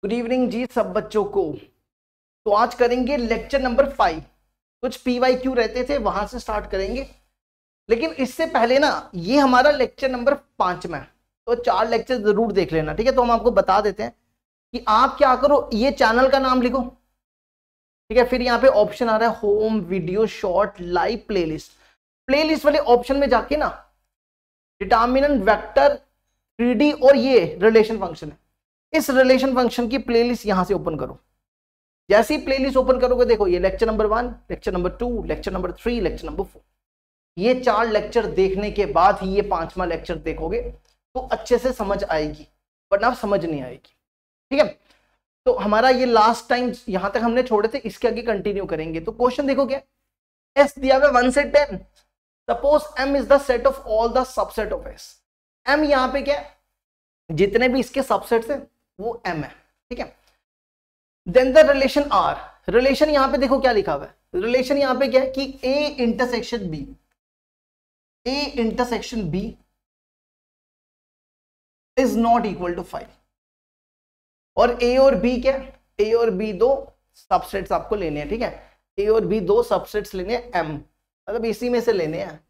Good evening जी सब बच्चों को। तो आज करेंगे लेक्चर नंबर 5। कुछ PYQ रहते थे वहां से स्टार्ट करेंगे, लेकिन इससे पहले ना ये हमारा लेक्चर नंबर 5 में है, तो 4 लेक्चर जरूर देख लेना, ठीक है। तो हम आपको बता देते हैं कि आप क्या करो, ये चैनल का नाम लिखो, ठीक है। फिर यहाँ पे ऑप्शन आ रहा है home, video, short, live, playlist. Playlist वाले ऑप्शन में जाके ना डिटरमिनेंट, वेक्टर, 3D और ये रिलेशन फंक्शन है, इस रिलेशन फंक्शन की प्लेलिस्ट यहां से ओपन करो। जैसी प्लेलिस्ट ओपन करोगे देखो ये lecture number 1, lecture number 2, lecture number 3, lecture number 4। ये 4 लेक्चर देखने के बाद ही ये 5वां लेक्चर देखोगे तो अच्छे से समझ आएगी, वरना समझ नहीं आएगी, ठीक है। तो हमारा ये लास्ट टाइम यहां तक हमने छोड़े थे, इसके आगे कंटिन्यू करेंगे। तो क्वेश्चन देखो क्या, एस दिया हुआ 1 से 10। Suppose M is the set of all the subset of S. M यहां पे क्या है, जितने भी इसके सबसेट्स हैं वो एम है, ठीक है। Then the relation R, relation यहां पे देखो क्या लिखा हुआ है, रिलेशन यहां पे क्या है कि A intersection B, A intersection B is not equal to 5। और ए और बी क्या, ए और बी दो सबसेट्स आपको लेने हैं, ठीक है। ए और बी दो सबसेट्स लेने हैं एम, मतलब इसी में से लेने हैं,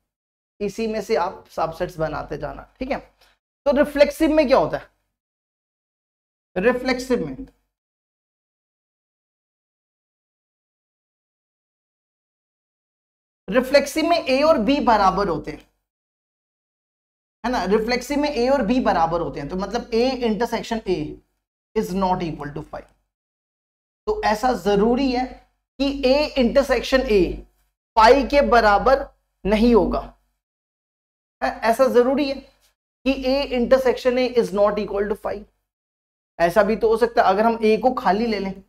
इसी में से आप सबसेट्स बनाते जाना, ठीक है। तो रिफ्लेक्सिव में क्या होता है, रिफ्लेक्सिव में ए और बी बराबर होते हैं, है ना। रिफ्लेक्सिव में ए और बी बराबर होते हैं, तो मतलब A intersection A is not equal to 5। तो ऐसा जरूरी है कि ए इंटरसेक्शन ए 5 के बराबर नहीं होगा, ऐसा जरूरी है कि A intersection A is not equal to 5। ऐसा भी तो हो सकता है अगर हम ए को खाली ले लें,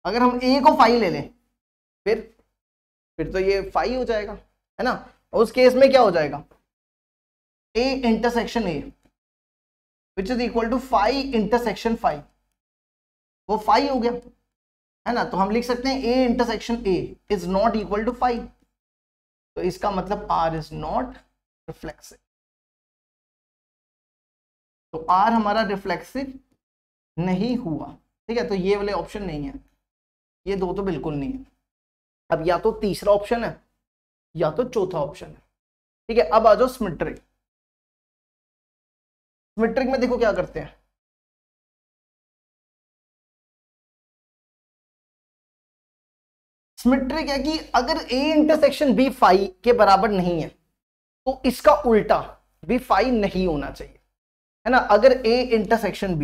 अगर हम ए को 5 ले लें फिर तो ये 5 हो जाएगा, है ना। उस केस में क्या हो जाएगा, A intersection A which is equal to 5 intersection 5, वो 5 हो गया, है ना। तो हम लिख सकते हैं A intersection A is not equal to 5। तो इसका मतलब आर इज नॉट रिफ्लेक्सिव। तो आर हमारा रिफ्लेक्सिव नहीं हुआ, ठीक है। तो ये वाले ऑप्शन नहीं है, ये दो तो बिल्कुल नहीं है। अब या तो तीसरा ऑप्शन है या तो चौथा ऑप्शन है, ठीक है। अब आ जाओ सिमेट्रिक। सिमेट्रिक में देखो क्या करते हैं, सिमेट्रिक है कि अगर ए इंटरसेक्शन बी 5 के बराबर नहीं है तो इसका उल्टा भी 5 नहीं होना चाहिए, है ना। अगर A intersection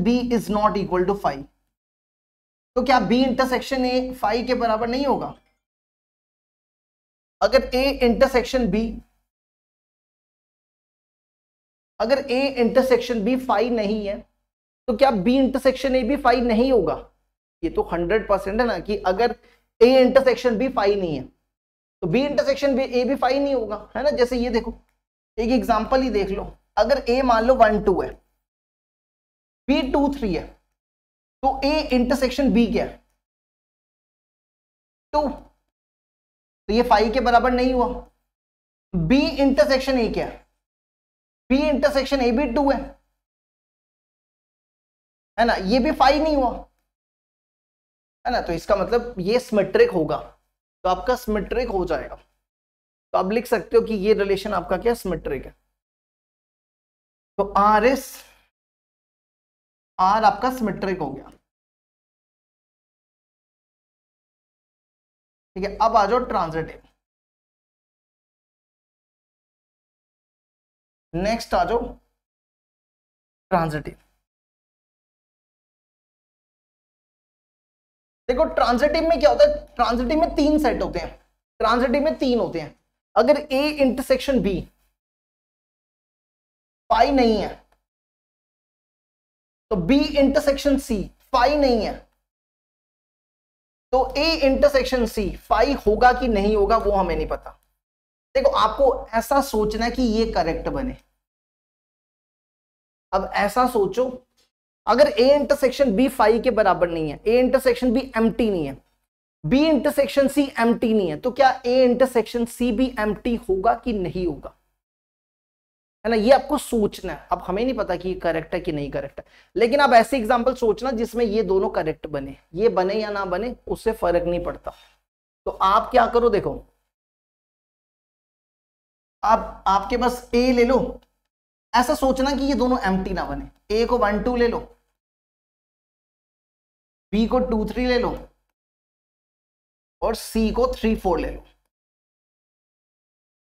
B is not equal to 5, तो क्या बी इंटरसेक्शन ए 5 के बराबर नहीं होगा। अगर ए इंटरसेक्शन बी 5 नहीं है तो क्या बी इंटरसेक्शन ए भी 5 नहीं होगा। ये तो 100% है ना कि अगर ए इंटरसेक्शन बी 5 नहीं है तो बी इंटरसेक्शन ए भी 5 नहीं होगा, है ना। जैसे ये देखो एक एग्जांपल ही देख लो, अगर ए मान लो 1 2 है, बी 2 3 है, तो ए इंटरसेक्शन बी क्या है 2, तो ये 5 के बराबर नहीं हुआ। बी इंटरसेक्शन ए क्या है, बी इंटरसेक्शन ए भी 2 है ना, ये भी 5 नहीं हुआ, है ना। तो इसका मतलब ये सिमेट्रिक होगा, तो आपका सिमेट्रिक हो जाएगा। तो आप लिख सकते हो कि ये रिलेशन आपका क्या सिमेट्रिक है। तो आर आपका सिमेट्रिक हो गया, ठीक है। अब आ जाओ ट्रांजिटिव। नेक्स्ट आ जाओ ट्रांजिटिव। देखो ट्रांजिटिव में क्या होता है, ट्रांजिटिव में 3 सेट होते हैं, ट्रांजिटिव में 3 होते हैं। अगर ए इंटरसेक्शन बी 5 नहीं है तो बी इंटरसेक्शन सी 5 नहीं है, तो ए इंटरसेक्शन सी 5 होगा कि नहीं होगा वो हमें नहीं पता। देखो आपको ऐसा सोचना है कि ये करेक्ट बने। अब ऐसा सोचो, अगर ए इंटरसेक्शन बी 5 के बराबर नहीं है, ए इंटरसेक्शन बी एम्प्टी नहीं है, बी इंटरसेक्शन सी एम्प्टी नहीं है, तो क्या ए इंटरसेक्शन सी भी एम्प्टी होगा कि नहीं होगा। है ना, ये आपको सोचना है। अब हमें नहीं पता कि ये करेक्ट है कि नहीं करेक्ट है, लेकिन आप ऐसे एग्जांपल सोचना जिसमें ये दोनों करेक्ट बने, ये बने या ना बने उससे फर्क नहीं पड़ता। तो आप क्या करो, देखो आप आपके पास ए ले लो, ऐसा सोचना कि ये दोनों एम्प्टी ना बने। ए को 1 2 ले लो, बी को 2 3 ले लो, और सी को 3 4 ले लो।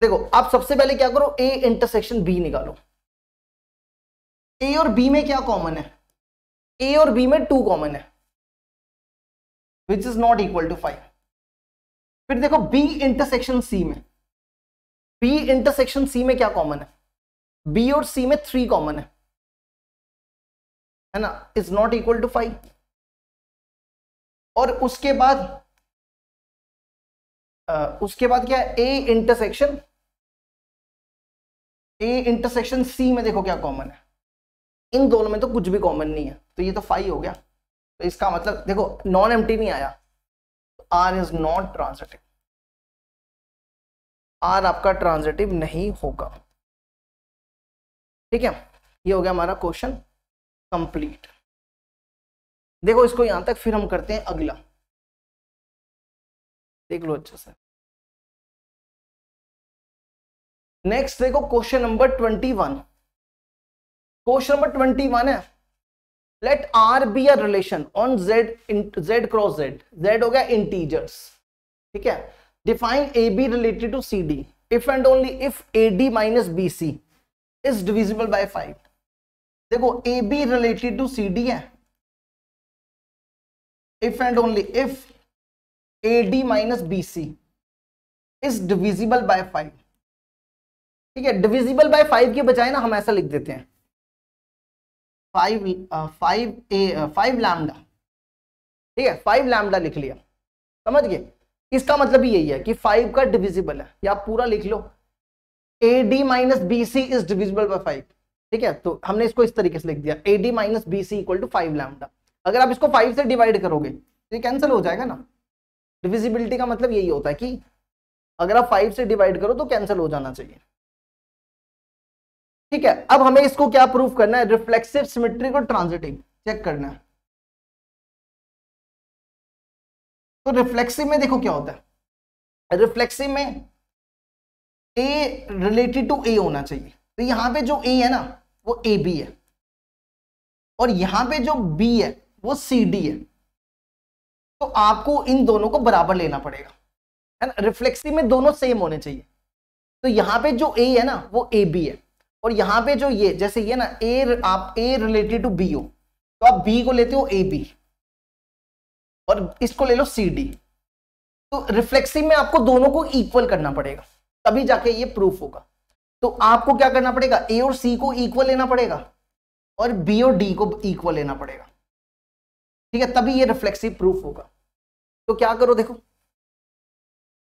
देखो आप सबसे पहले क्या करो, ए इंटरसेक्शन बी निकालो। ए और बी में क्या कॉमन है, ए और बी में 2 कॉमन है, which is not equal to 5। फिर देखो बी इंटरसेक्शन सी में, बी इंटरसेक्शन सी में क्या कॉमन है, बी और सी में 3 कॉमन है ना, इज नॉट इक्वल टू 5। और उसके बाद क्या है, ए इंटरसेक्शन सी में देखो क्या कॉमन है, इन दोनों में तो कुछ भी कॉमन नहीं है, तो ये तो 5 हो गया। तो इसका मतलब देखो नॉन एम्प्टी नहीं आया, R is not transitive, R आपका ट्रांजिटिव नहीं होगा। ठीक है, ये हो गया हमारा क्वेश्चन कंप्लीट। देखो इसको यहां तक, फिर हम करते हैं अगला, देख लो अच्छे से। नेक्स्ट देखो क्वेश्चन नंबर 21। क्वेश्चन नंबर 21 है, let R be a relation on Z cross Z, Z हो गया इंटीजर्स। ठीक है, define A B related to C D if and only if A D minus B C is divisible by 5। देखो A B related to C D है, if and only if A D minus B C is divisible by 5। ठीक है, divisible by 5 के बजाय ना हम ऐसा लिख देते हैं 5 लैम्डा। ठीक है, 5 लैम्डा लिख लिया, समझ गए। इसका मतलब ही यही है कि 5 का डिविजिबल है, या आप पूरा लिख लो A D minus B C is divisible by 5। ठीक है, तो हमने इसको इस तरीके से लिख दिया, A D minus B C equal to 5 lambda. अगर आप इसको 5 से डिवाइड करोगे तो ये कैंसिल हो जाएगा ना। डिविजिबिलिटी का मतलब यही होता है कि अगर आप 5 से डिवाइड करो तो कैंसिल हो जाना चाहिए। ठीक है, अब हमें इसको क्या प्रूफ करना है, रिफ्लेक्सिव, सिमेट्रिक और ट्रांजिटिव चेक करना है। तो रिफ्लेक्सिव में देखो क्या होता है, रिफ्लेक्सिव में ए रिलेटेड टू ए होना चाहिए। तो यहां पे जो ए है ना वो ए बी है, और यहां पे जो बी है वो सी डी है। तो आपको इन दोनों को बराबर लेना पड़ेगा, है ना। रिफ्लेक्सिव में दोनों सेम होने चाहिए। तो यहां पे जो ए है ना वो ए बी है, और यहां पे जो ये जैसे ये ना आप ए रिलेटेड टू बी हो तो आप बी को लेते हो ए बी, और इसको ले लो सी डी। तो रिफ्लेक्सिव में आपको दोनों को इक्वल करना पड़ेगा, तभी जाके ये प्रूफ होगा। तो आपको क्या करना पड़ेगा, ए और सी को इक्वल लेना पड़ेगा, और बी और डी को इक्वल लेना पड़ेगा। ठीक है, तभी ये रिफ्लेक्सिव प्रूफ होगा। तो क्या करो, देखो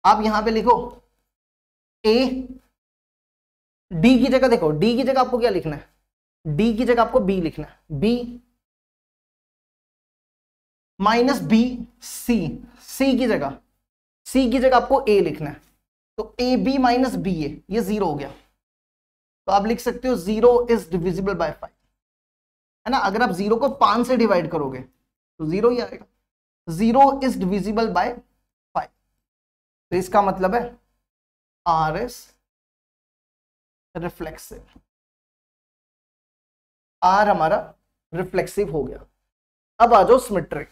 आप यहां पे लिखो ए, डी की जगह देखो, डी की जगह आपको क्या लिखना है, डी की जगह आपको बी लिखना है, बी माइनस बी सी, सी की जगह आपको ए लिखना है। तो ए बी माइनस बी ए, ये 0 हो गया। तो आप लिख सकते हो 0 इज डिविजिबल बाय 5, है ना। अगर आप 0 को 5 से डिवाइड करोगे तो 0 ही आएगा। 0 इज डिविजिबल बाय 5, तो इसका मतलब है आर इज रिफ्लेक्सिव, आर हमारा रिफ्लेक्सिव हो गया। अब आ जाओ सिमेट्रिक।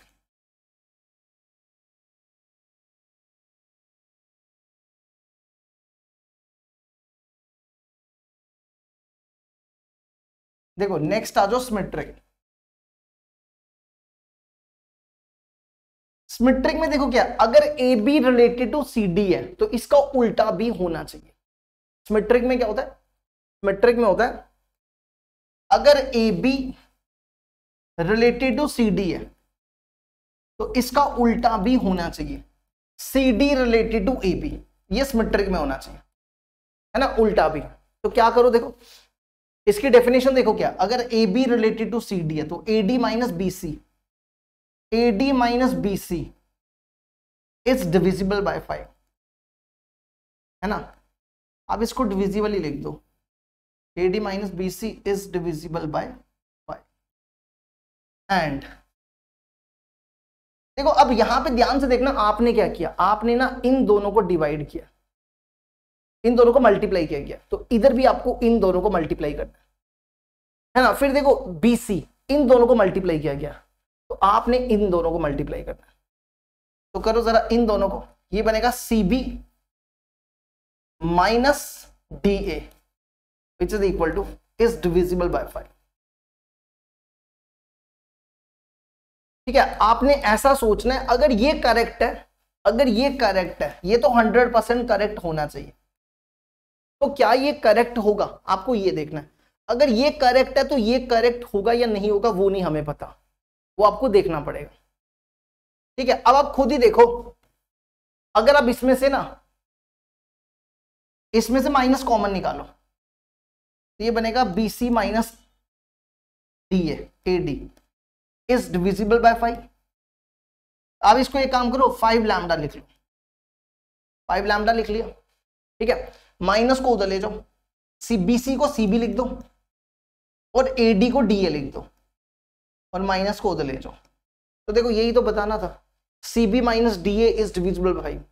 देखो नेक्स्ट आ जाओ सिमेट्रिक। सिमेट्रिक में देखो क्या, अगर A B related to C D है तो इसका उल्टा भी होना चाहिए। सिमेट्रिक में क्या होता है, सिमेट्रिक में होता है अगर A B related to C D है तो इसका उल्टा भी होना चाहिए, C D related to A B, ये सिमेट्रिक में होना चाहिए, है ना, उल्टा भी। तो क्या करो, देखो इसकी डेफिनेशन देखो क्या, अगर A B related to C D है तो A D minus B C, A D minus B C is divisible by 5, है ना। आप इसको डिविजिबल ही लिख दो, AD minus BC is divisible by 5। And देखो अब यहां पे ध्यान से देखना, आपने क्या किया, आपने ना इन दोनों को डिवाइड किया, इन दोनों को मल्टीप्लाई किया गया, तो इधर भी आपको इन दोनों को मल्टीप्लाई करना है ना। फिर देखो BC, इन दोनों को मल्टीप्लाई किया गया, तो आपने इन दोनों को मल्टीप्लाई करना है। तो करो जरा इन दोनों को, ये बनेगा CB minus DA which is equal two is divisible by 5। ठीक है, आपने ऐसा सोचना है, अगर ये करेक्ट है, अगर ये करेक्ट है, ये तो 100% करेक्ट होना चाहिए, तो क्या ये करेक्ट होगा, आपको ये देखना है। अगर ये करेक्ट है तो ये करेक्ट होगा या नहीं होगा वो नहीं हमें पता, वो आपको देखना पड़ेगा। ठीक है, अब आप खुद ही देखो, अगर आप इसमें से ना, इसमें से माइनस कॉमन निकालो, तो ये बनेगा BC minus DA AD is divisible by 5। अब इसको एक काम करो, 5 लैम्डा लिख लो, 5 लैम्डा लिख लिया। ठीक है, माइनस को उधर ले जाओ, BC को CB लिख दो और AD को DA लिख दो और माइनस को उधर ले जाओ। तो देखो यही तो बताना था, CB minus DA is divisible by 5।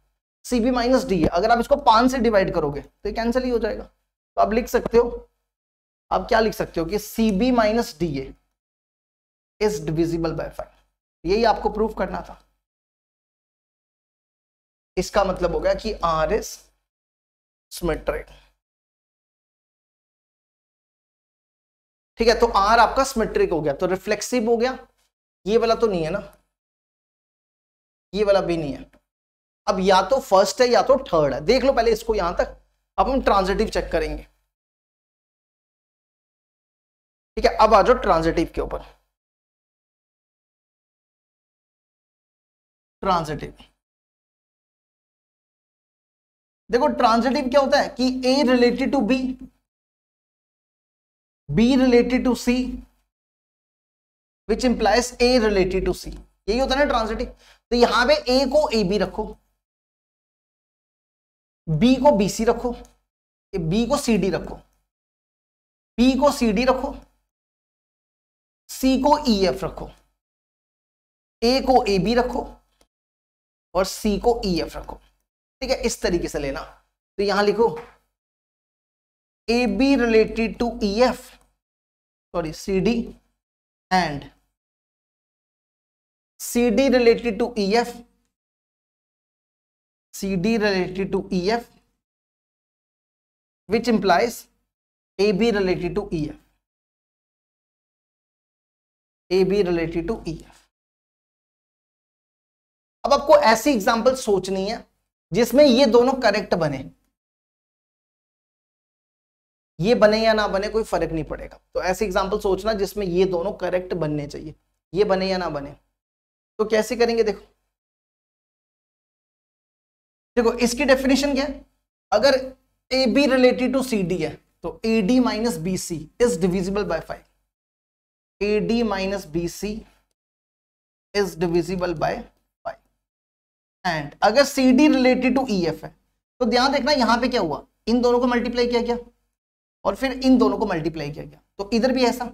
CB minus DA, अगर आप इसको 5 से डिवाइड करोगे तो ये कैंसिल ही हो जाएगा। तो आप लिख सकते हो, आप क्या लिख सकते हो कि CB minus DA is divisible by 5। यही आपको प्रूव करना था। इसका मतलब हो गया कि R इज सिमेट्रिक। ठीक है, तो R आपका सिमेट्रिक हो गया, तो रिफ्लेक्सिव हो गया, ये वाला तो नहीं है ना, ये वाला भी नहीं है। अब या तो फर्स्ट है या तो थर्ड है, देख लो पहले इसको यहां तक, अब हम ट्रांजिटिव चेक करेंगे। ठीक है, अब आ जाओ ट्रांजिटिव के ऊपर। ट्रांजिटिव देखो, ट्रांजिटिव क्या होता है कि A related to B, B related to C, which implies A related to C, यही होता है ना ट्रांजिटिव। तो यहां पे A को AB रखो, B को BC रखो, B को CD रखो, B को CD रखो, C को EF रखो, A को AB रखो और C को EF रखो। ठीक है, इस तरीके से लेना। तो यहां लिखो AB related to EF, sorry CD, and CD related to EF, CD related to EF, which implies AB related to EF, AB related to EF। अब आपको ऐसी एग्जांपल सोचनी है जिसमें ये दोनों करेक्ट बने, ये बने या ना बने कोई फर्क नहीं पड़ेगा। तो ऐसी एग्जांपल सोचना जिसमें ये दोनों करेक्ट बनने चाहिए, ये बने या ना बने। तो कैसे करेंगे, देखो देखो इसकी डेफिनेशन क्या है, अगर AB रिलेटेड टू CD है तो AD minus BC is divisible by 5, AD minus BC is divisible by 5। And अगर CD रिलेटेड टू EF है तो ध्यान देखना यहां पे क्या हुआ, इन दोनों को मल्टीप्लाई किया गया और फिर इन दोनों को मल्टीप्लाई किया गया। तो इधर भी ऐसा,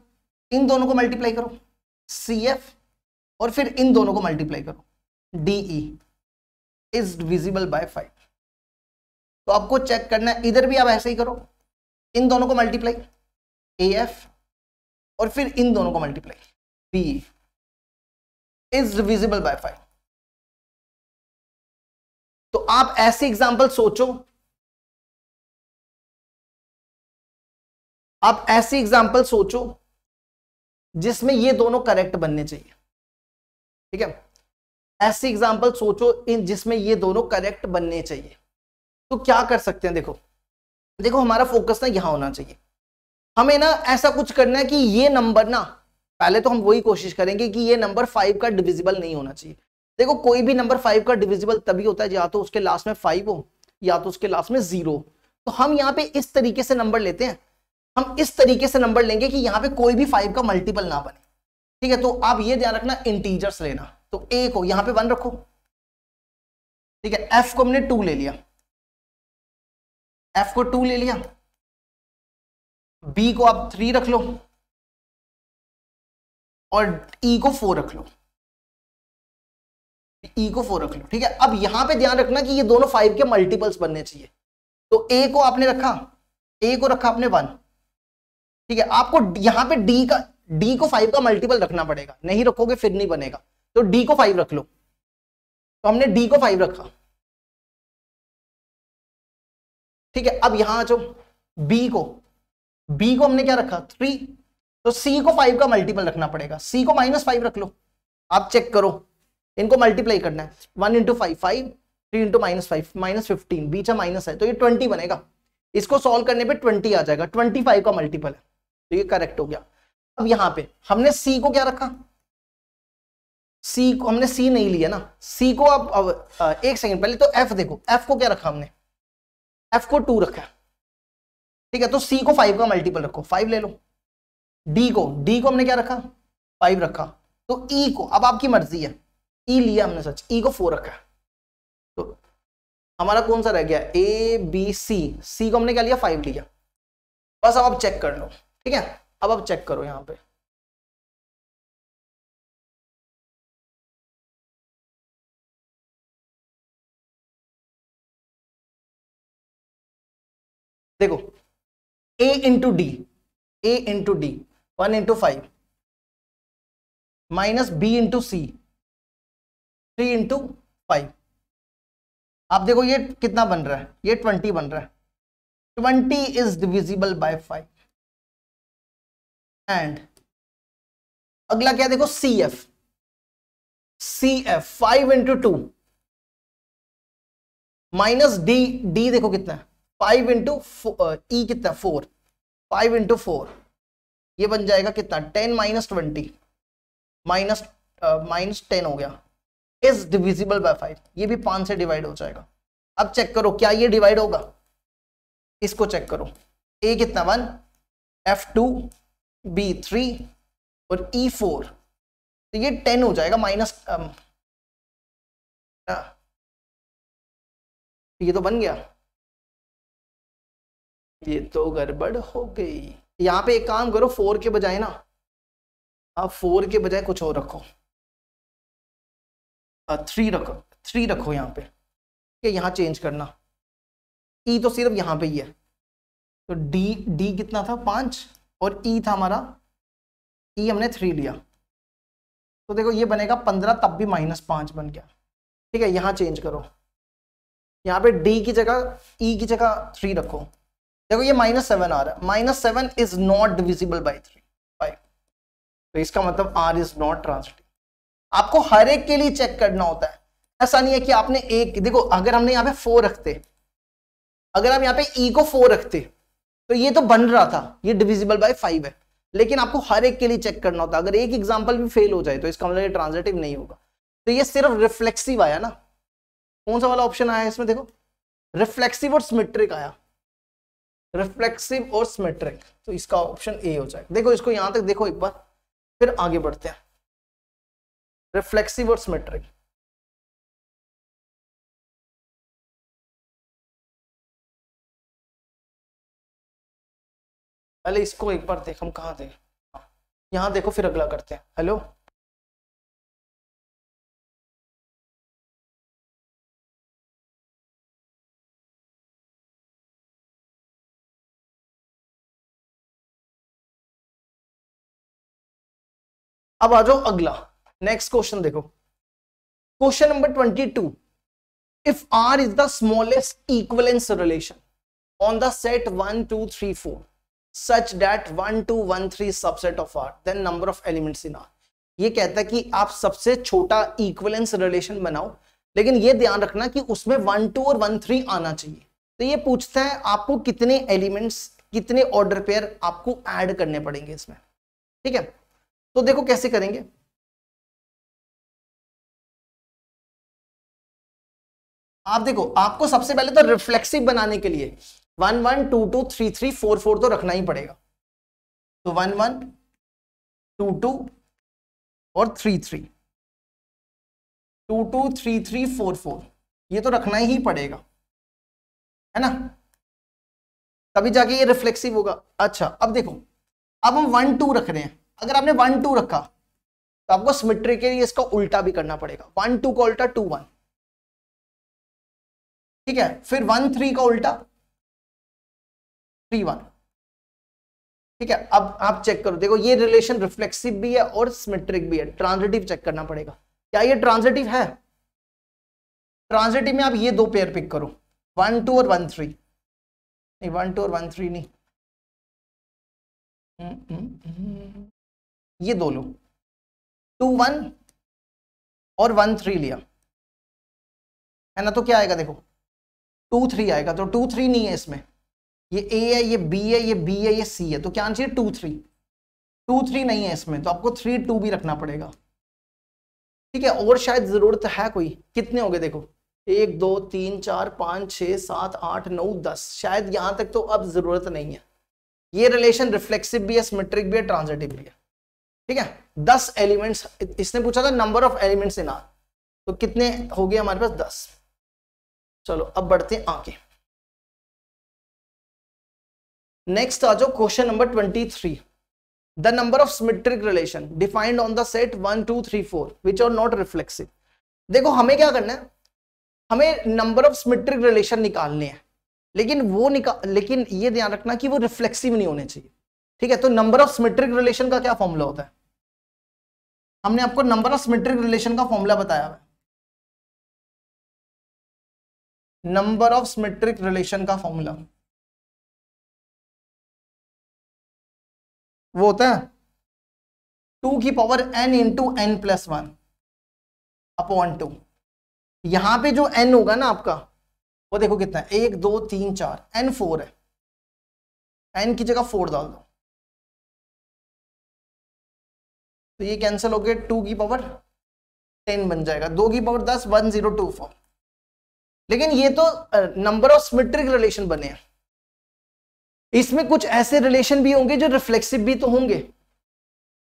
इन दोनों को मल्टीप्लाई करो CF और फिर इन दोनों को मल्टीप्लाई करो DE इज डिविजिबल बाय 5। तो आपको चेक करना है, इधर भी आप ऐसे ही करो, इन दोनों को मल्टीप्लाई AF और फिर इन दोनों को multiply BE is divisible by 5। तो आप ऐसे एग्जांपल सोचो, आप ऐसी एग्जांपल सोचो जिसमें ये दोनों करेक्ट बनने चाहिए। ठीक है, ऐसी एग्जांपल सोचो इन जिसमें ये दोनों करेक्ट बनने चाहिए। तो क्या कर सकते हैं, देखो देखो हमारा फोकस ना यहां होना चाहिए। हमें ना ऐसा कुछ करना है कि ये नंबर ना, पहले तो हम वही कोशिश करेंगे कि ये नंबर 5 का डिविजिबल नहीं होना चाहिए। देखो कोई भी नंबर 5 का डिविजिबल तभी होता है या तो उसके लास्ट में 5 हो या तो उसके लास्ट में 0। तो हम यहाँ पे इस तरीके से नंबर लेते हैं, हम इस तरीके से नंबर लेंगे कि यहाँ पे कोई भी 5 का मल्टीपल ना बने। ठीक है, तो आप ये ध्यान रखना इंटीजर्स लेना। तो A को यहाँ पे 1 रखो, ठीक है, F को हमने 2 ले लिया, F को 2 ले लिया, बी को आप 3 रख लो और ई को 4 रख लो, ई को 4 रख लो, ठीक है। अब यहां पे ध्यान रखना कि ये दोनों 5 के मल्टीपल्स बनने चाहिए। तो ए को आपने रखा, ए को रखा आपने 1, ठीक है। आपको यहां पे डी को 5 का मल्टीपल रखना पड़ेगा, नहीं रखोगे फिर नहीं बनेगा। तो डी को 5 रख लो, तो हमने डी को 5 रखा, ठीक है। अब यहां जो बी को हमने क्या रखा 3, तो सी को 5 का मल्टीपल रखना पड़ेगा, सी को -5 रख लो। आप चेक करो, इनको मल्टीप्लाई करना है, 1 इंटू 5 5, 3 इंटू -5 -15, बीच में माइनस है तो ये 20 बनेगा। इसको सॉल्व करने पे 20 आ जाएगा, 25 का मल्टीपल है, तो ये करेक्ट हो गया। अब यहां पे हमने सी को क्या रखा, सी को हमने सी नहीं लिया ना, सी को अब एक सेकंड पहले तो एफ देखो, एफ को क्या रखा हमने, एफ को 2 रखा, ठीक है। तो सी को 5 का मल्टीपल रखो, 5 ले लो। डी को हमने क्या रखा 5 रखा। तो ई को अब आपकी मर्जी है, ई लिया हमने सच, ई को 4 रखा, तो हमारा कौन सा रह गया ए बी सी, सी को हमने क्या लिया 5 लिया। बस अब आप चेक कर लो, ठीक है। अब आप चेक करो यहां पे, देखो A into D, A into D 1 into 5 minus B into C 3 into 5। आप देखो ये कितना बन रहा है, ये 20 बन रहा है। 20 इज डिविजिबल बाय 5। एंड अगला क्या देखो C F, C F 5 into 2 minus D, D देखो कितना है 5 इंटू ई कितना 4, 5 इंटू 4 ये बन जाएगा कितना 10 माइनस 20 माइनस 10 हो गया, इज डिविजिबल बाय 5। ये भी 5 से डिवाइड हो जाएगा। अब चेक करो क्या ये डिवाइड होगा, इसको चेक करो, ए कितना 1, F2, B3 और E4, तो ये 10 हो जाएगा माइनस, ये तो बन गया, ये तो गड़बड़ हो गई। यहां पे एक काम करो, 4 के बजाय ना आप 4 के बजाय कुछ और रखो, 3 रखो, 3 रखो यहाँ पे, कि यहाँ चेंज करना। ई तो सिर्फ यहाँ पे ही है, तो डी कितना था 5 और ई था हमारा, ई हमने 3 लिया, तो देखो ये बनेगा 15, तब भी -5 बन गया, ठीक है। यहाँ चेंज करो, यहाँ पे डी की जगह ई की जगह 3 रखो, देखो ये -7 आ रहा है, -7 इज नॉट डिविजिबल बाय 5, तो इसका मतलब आर इज नॉट ट्रांजिटिव। आपको हर एक के लिए चेक करना होता है, ऐसा नहीं है कि आपने एक, देखो अगर हमने यहाँ पे 4 रखते, अगर हम यहाँ पे ई को 4 रखते तो ये तो बन रहा था, ये डिविजिबल बाय 5 है, लेकिन आपको हर एक के लिए चेक करना होता है। अगर एक एग्जांपल भी फेल हो जाए तो इसका मतलब ये ट्रांजिटिव नहीं होगा। तो ये सिर्फ रिफ्लेक्सिव आया ना, कौन सा वाला ऑप्शन आया इसमें, देखो रिफ्लेक्सिव और सिमेट्रिक आया, रिफ्लेक्सिव और सिमेट्रिक, तो इसका ऑप्शन ए हो जाएगा। देखो इसको यहां तक देखो एक बार, फिर आगे बढ़ते हैं। रिफ्लेक्सिव और सिमेट्रिक, पहले इसको एक बार देख, हम कहाँ थे, यहां देखो फिर अगला करते हैं। हेलो अब आ जाओ अगला, नेक्स्ट क्वेश्चन देखो, question number 22। If R is the smallest equivalence relation on the set 1 2 3 4 such that 1 2 1 3 subset of R, then number of elements in R। ये कहता है कि आप सबसे छोटा इक्विवेलेंस रिलेशन बनाओ, लेकिन ये ध्यान रखना कि उसमें 1 2 और 1 3 आना चाहिए। तो ये पूछता है आपको कितने एलिमेंट्स, कितने ऑर्डर पेयर आपको ऐड करने पड़ेंगे इसमें, ठीक है। तो देखो कैसे करेंगे, आप देखो आपको सबसे पहले तो रिफ्लेक्सिव बनाने के लिए 1 1 2 2 3 3 4 4 तो रखना ही पड़ेगा। तो 1 1 2 2 और 3 3, 2 2 3 3 4 4, ये तो रखना ही पड़ेगा, है ना। तभी जाके ये रिफ्लेक्सिव होगा। अच्छा अब देखो, अब हम 1 2 रख रहे हैं। अगर आपने 1 2 रखा तो आपको सिमेट्रिक के लिए इसका उल्टा भी करना पड़ेगा। 1 2 का उल्टा 2 1, ठीक है। फिर 1 3 का उल्टा 3 1, ठीक है। अब आप चेक करो, देखो ये रिलेशन रिफ्लेक्सिव भी है और सिमेट्रिक भी है। ट्रांजिटिव चेक करना पड़ेगा, क्या ये ट्रांजिटिव है? ट्रांजिटिव में आप ये दो पेयर पिक करो, 1 2 और 1 3। नहीं 1 2 और 1 3 नहीं, ये दो लो, 2 1 और 1 3 लिया है ना, तो क्या आएगा देखो 2 3 आएगा। तो 2 3 नहीं है इसमें, ये A है, ये B है, ये B है, ये C है, तो क्या आंसर है 2 3। 2 3 नहीं है इसमें, तो आपको 3 2 भी रखना पड़ेगा, ठीक है। और शायद जरूरत है कोई, कितने हो गए देखो 1 2 3 4 5 6 7 8 9 10, शायद यहां तक तो अब जरूरत नहीं है। ये रिलेशन रिफ्लेक्सिव भी है, सिमेट्रिक भी है, ट्रांजिटिव भी है, ठीक है। 10 एलिमेंट्स, इसने पूछा था number of elements in are, तो कितने हो गए हमारे पास 10। चलो अब बढ़ते हैं आगे। नेक्स्ट आ जाओ question number 23। The number of symmetric relation defined on the set 1 2 3 4 which are not reflexive. देखो हमें क्या करना है, हमें नंबर ऑफ सिमेट्रिक रिलेशन निकालने हैं, लेकिन ये ध्यान रखना कि वो रिफ्लेक्सिव नहीं होने चाहिए, ठीक है। तो नंबर ऑफ सिमेट्रिक रिलेशन का क्या फॉर्मूला होता है? हमने आपको नंबर ऑफ सिमेट्रिक रिलेशन का फॉर्मूला बताया है। नंबर ऑफ सिमेट्रिक रिलेशन का फॉर्मूला वो होता है 2 की power n into n plus 1 upon 2। यहां पे जो n होगा ना आपका, वो देखो कितना है 1 2 3 4, n 4 है, n की जगह 4 डाल दो, तो ये कैंसिल हो गया, 2 की पावर 10 बन जाएगा, 2 की पावर 10 1024। लेकिन ये तो नंबर ऑफ सिमेट्रिक रिलेशन बने हैं, इसमें कुछ ऐसे रिलेशन भी होंगे जो रिफ्लेक्सिव भी तो होंगे,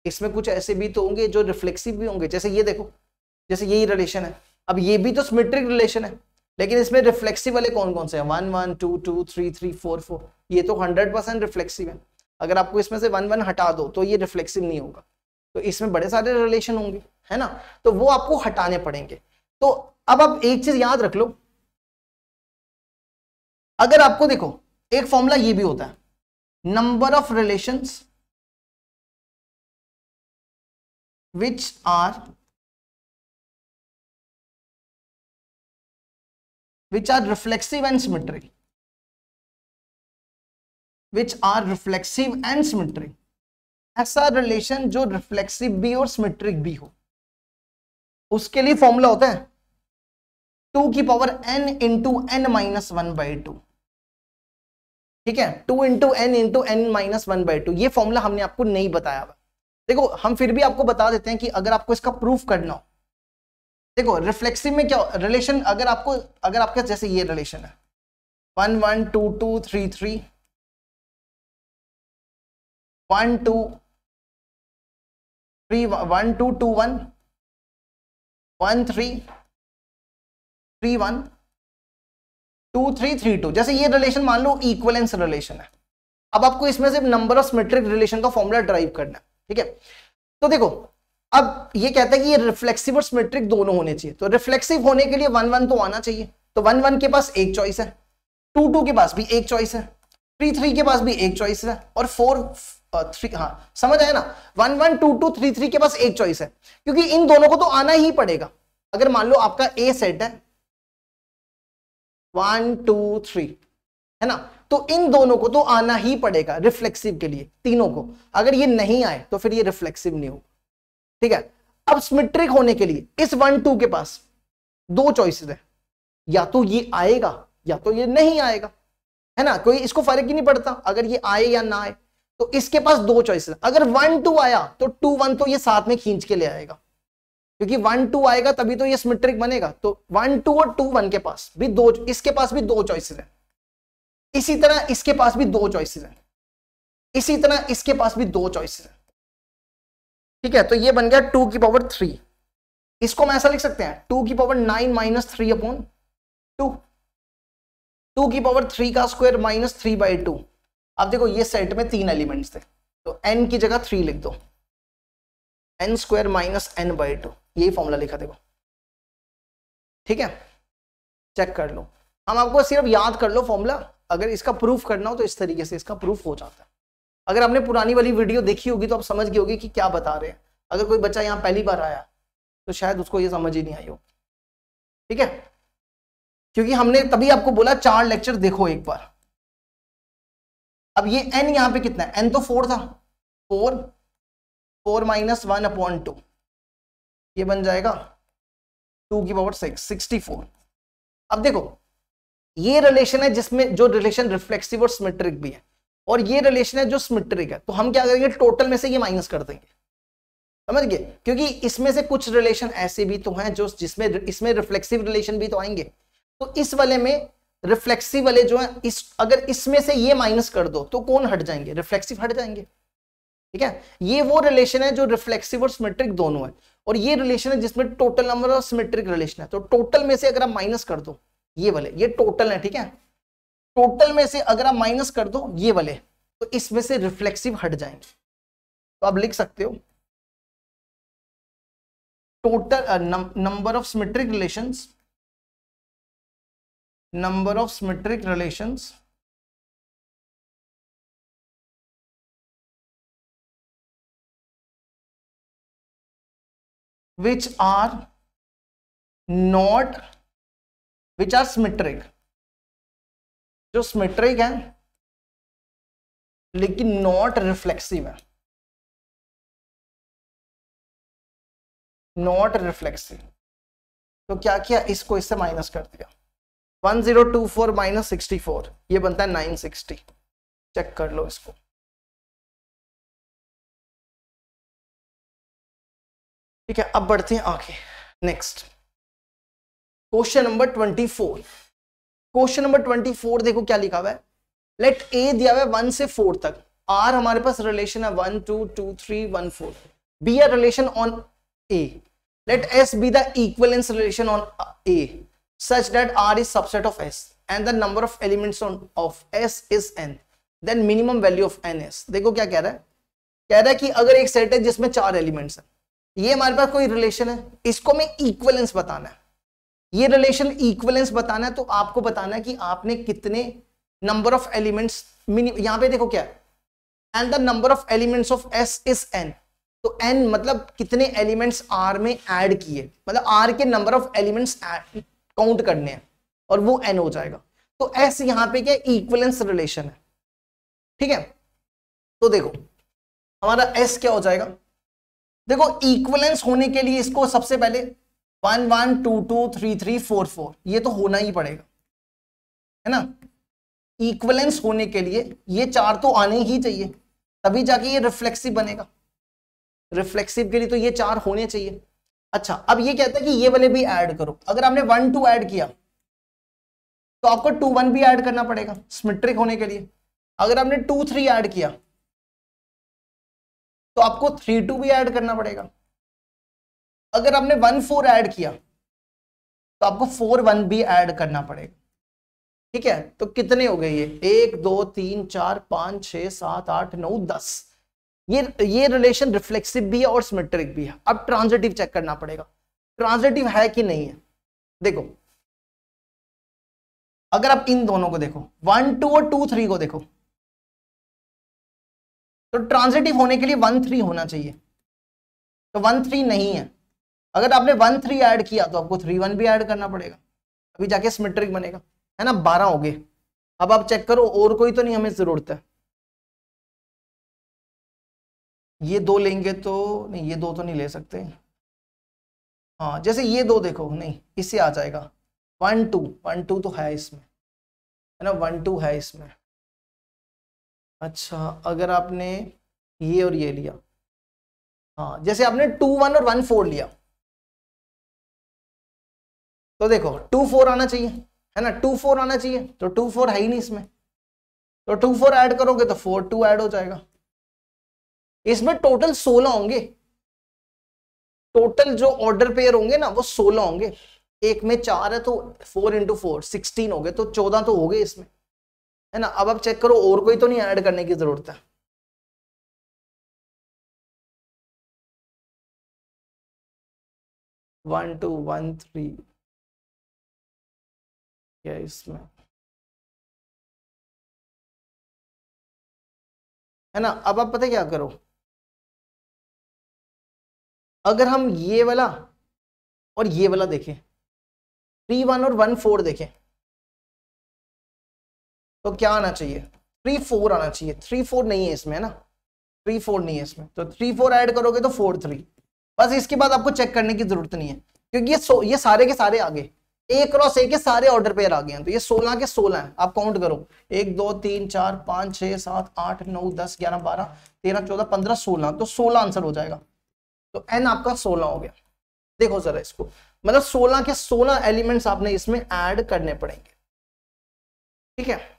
इसमें कुछ ऐसे भी तो होंगे जो रिफ्लेक्सिव भी होंगे। जैसे ये देखो, जैसे यही रिलेशन है, अब ये भी तो सिमेट्रिक रिलेशन है, लेकिन इसमें रिफ्लेक्सिव वाले कौन कौन से हैं? 1 1 2 2 3 3 4 4, ये तो 100% रिफ्लेक्सिव है। अगर आपको इसमें से 1 1 हटा दो तो ये रिफ्लेक्सिव नहीं होगा, तो इसमें बड़े सारे रिलेशन होंगे, है ना, तो वो आपको हटाने पड़ेंगे। तो अब आप एक चीज याद रख लो, अगर आपको देखो एक फॉर्मूला ये भी होता है, number of relations which are reflexive and symmetric, which are reflexive and symmetric। ऐसा रिलेशन जो रिफ्लेक्सिव भी और सिमेट्रिक भी हो, उसके लिए फॉर्मूला होता है 2 की power n into n minus 1/2, ठीक है। 2 into n into n minus 1/2, ये फॉर्मूला हमने आपको नहीं बताया हुआ। देखो हम फिर भी आपको बता देते हैं कि अगर आपको इसका प्रूफ करना हो, देखो रिफ्लेक्सिव में क्या रिलेशन, अगर आपके जैसे ये रिलेशन है 1 1 2 2 3 3 1 2 3 1 2 2 1 1 3 3 1 2 3 3 2, जैसे ये रिलेशन मान लो इक्विवेलेंस रिलेशन है। अब आपको इसमें से नंबर ऑफ सिमेट्रिक रिलेशन का फॉर्मूला ड्राइव करना है, ठीक है। तो देखो अब ये कहता है कि ये रिफ्लेक्सिव और सिमेट्रिक दोनों होने चाहिए, तो रिफ्लेक्सिव होने के लिए 1 1 तो आना चाहिए, तो 1 1 के पास एक चॉइस है, 2 2 के पास भी एक चॉइस है, 3 3 के पास भी एक चॉइस है, और 4 3, हाँ समझ आया ना, 1 1 2 2 3 3 के पास एक चॉइस है, क्योंकि इन दोनों को तो आना ही पड़ेगा। अगर मान लो आपका ए सेट है 1 2 3, है ना, तो इन दोनों को तो आना ही पड़ेगा रिफ्लेक्सिव के लिए, तीनों को। अगर ये नहीं आए तो फिर ये रिफ्लेक्सिव नहीं होगा, ठीक है। अब सिमेट्रिक होने के लिए इस 1 2 के पास दो चॉइसेस है, या तो ये आएगा या तो ये नहीं आएगा, है ना, कोई इसको फर्क ही नहीं पड़ता अगर ये आए या ना आए, तो इसके पास दो चॉइसेस। अगर 1 2 आया तो 2 1 तो ये साथ में खींच के ले आएगा, क्योंकि 1 2 आएगा तभी तो ये सिमेट्रिक बनेगा। तो 1 2 और 2 1 के पास भी दो, इसके पास भी दो चॉइसेस है, इसी तरह इसके पास भी दो चॉइसेस हैं, इसी तरह इसके पास भी दो चॉइसेस हैं, ठीक है। तो ये बन गया 2 की पावर 3, इसको हम ऐसा लिख सकते हैं 2 की पावर 9 माइनस 3/2, 2 की पावर 3 का स्क्वायर माइनस 3/2, अब देखो ये सेट में 3 एलिमेंट्स थे, तो n की जगह 3 लिख दो, n square minus n by 2, यही फॉर्मूला लिखा देखो, ठीक है, चेक कर लो। हम आपको सिर्फ याद कर लो फॉर्मूला, अगर इसका प्रूफ करना हो तो इस तरीके से इसका प्रूफ हो जाता है। अगर आपने पुरानी वाली वीडियो देखी होगी तो आप समझ गए होगी कि क्या बता रहे हैं। अगर कोई बच्चा यहाँ पहली बार आया तो शायद उसको ये समझ ही नहीं आई हो, ठीक है, क्योंकि हमने तभी आपको बोला 4 लेक्चर देखो एक बार। अब ये n यहाँ पे कितना है, n तो 4 था, 4 माइनस 1/2, ये बन जाएगा 2 की पावर 6, 64। अब देखो ये रिलेशन है जिसमें जो रिलेशन रिफ्लेक्सिव और सिमेट्रिक भी है, और ये रिलेशन है जो सिमेट्रिक है, तो हम क्या करेंगे, टोटल में से ये माइनस कर देंगे, समझ गए, क्योंकि इसमें से कुछ रिलेशन ऐसे भी तो हैं जो जिसमें इसमें रिफ्लेक्सिव रिलेशन भी तो आएंगे, तो इस वाले में रिफ्लेक्सिव वाले जो है, इस अगर इसमें से ये माइनस कर दो तो कौन हट जाएंगे, रिफ्लेक्सिव हट जाएंगे, ठीक है। ये वो रिलेशन है जो रिफ्लेक्सिव और सिमेट्रिक दोनों है, और ये रिलेशन है जिसमें टोटल नंबर और सिमेट्रिक रिलेशन है, तो टोटल में से अगर आप माइनस कर दो ये वाले, ये टोटल है, ठीक है, टोटल में से अगर आप माइनस कर दो ये वाले, तो इसमें से रिफ्लेक्सिव हट जाएंगे, तो आप लिख सकते हो total number of symmetric relations, number of symmetric relations which are symmetric, जो सिमेट्रिक है लेकिन नॉट रिफ्लेक्सिव है, नॉट रिफ्लेक्सिव, तो क्या किया, इसको इससे माइनस कर दिया, 1024 माइनस 64, ये बनता है 960, चेक कर लो इसको, ठीक है। अब बढ़ते हैं आगे, next question number 24। Question number 24 देखो क्या लिखा हुआ है, लेट ए दिया हुआ है 1 से 4 तक, आर हमारे पास रिलेशन है 1 2 2 3 1 4, be a relation on A, let S be the equivalence relation on A such that R is subset of S and the number of elements of S is n, then minimum value of n is। देखो क्या कह रहा है, कह रहा है कि अगर एक सेट है जिसमें 4 एलिमेंट्स हैं, ये हमारे पास कोई रिलेशन है, इसको में इक्विवेलेंस बताना है, ये रिलेशन इक्विवेलेंस बताना है, तो आपको बताना है कि आपने कितने नंबर ऑफ एलिमेंट्स, यहां पे देखो क्या है, and the number of elements of S is n, तो n मतलब कितने एलिमेंट्स R में ऐड किए, मतलब R के नंबर ऑफ एलिमेंट्स काउंट करने हैं, और वो n हो जाएगा, तो S यहां पे क्या इक्विवेलेंस रिलेशन है, ठीक है। तो देखो हमारा S क्या हो जाएगा, देखो इक्विवेलेंस होने के लिए इसको सबसे पहले 1 1 2 2 3 3 4 4 ये तो होना ही पड़ेगा, है ना, इक्विवेलेंस होने के लिए ये 4 तो आने ही चाहिए, तभी जाके ये रिफ्लेक्सिव बनेगा, रिफ्लेक्सिव के लिए तो ये 4 होने चाहिए। अच्छा, अब ये कहता है कि ये वाले भी ऐड करो, अगर आपने 1 2 ऐड किया तो आपको 2 1 भी ऐड करना पड़ेगा सिमेट्रिक होने के लिए, अगर आपने 2 3 ऐड किया तो आपको 3 2 भी ऐड करना पड़ेगा, अगर आपने 1 4 ऐड किया तो आपको 4 1 भी ऐड करना पड़ेगा, ठीक है। तो कितने हो गए ये, 1 2 3 4 5 6 7 8 9 10, ये रिलेशन रिफ्लेक्सिव भी है और सिमेट्रिक भी है। अब ट्रांजिटिव चेक करना पड़ेगा, ट्रांजिटिव है कि नहीं है। देखो अगर आप इन दोनों को देखो, 1 2 और 2 3 को देखो, तो ट्रांजिटिव होने के लिए 1 3 होना चाहिए, तो 1 3 नहीं है, अगर आपने 1 3 ऐड किया तो आपको 3 1 भी ऐड करना पड़ेगा, अभी जाके सिमेट्रिक बनेगा, है ना। 12 हो गए। अब आप चेक करो और कोई तो नहीं हमें जरूरत है, ये 2 लेंगे तो नहीं, ये 2 तो नहीं ले सकते, हाँ जैसे ये 2 देखो, नहीं इससे आ जाएगा 1 2 तो है इसमें, है ना, 1 2 है इसमें। अच्छा अगर आपने ये और ये लिया, हाँ जैसे आपने 2 1 और 1 4 लिया, तो देखो 2 4 आना चाहिए, है ना, 2 4 आना चाहिए, तो 2 4 है ही नहीं इसमें, तो 2 4 ऐड करोगे तो 4 2 ऐड हो जाएगा, इसमें टोटल 16 होंगे, टोटल जो ऑर्डर पेयर होंगे ना वो 16 होंगे, एक में 4 है तो 4 × 4 16 हो गए, तो 14 तो हो गए इसमें, है ना। अब आप चेक करो और कोई तो नहीं ऐड करने की जरूरत है। वन टू वन थ्री क्या इसमें, है ना। अब आप पता क्या करो, अगर हम ये वाला और ये वाला देखें, 3 1 और 1 4 देखें, तो क्या आना चाहिए, 3 4 आना चाहिए। 3 4 नहीं है इसमें, है ना, 3 4 नहीं है इसमें, तो 3 4 ऐड करोगे तो 4 3। बस इसके बाद आपको चेक करने की जरूरत नहीं है, क्योंकि ये सारे के सारे आगे एक क्रॉस एक के सारे ऑर्डर पेयर आ गए हैं। तो ये 16 के 16 हैं, आप काउंट करो, 1 2 3 4 5 6 7 8 9 10 11 12 13 14 15 16, तो 16 आंसर हो जाएगा। तो एन आपका 16 हो गया। देखो जरा इसको, मतलब 16 के 16 एलिमेंट्स आपने इसमें ऐड करने पड़ेंगे, ठीक है।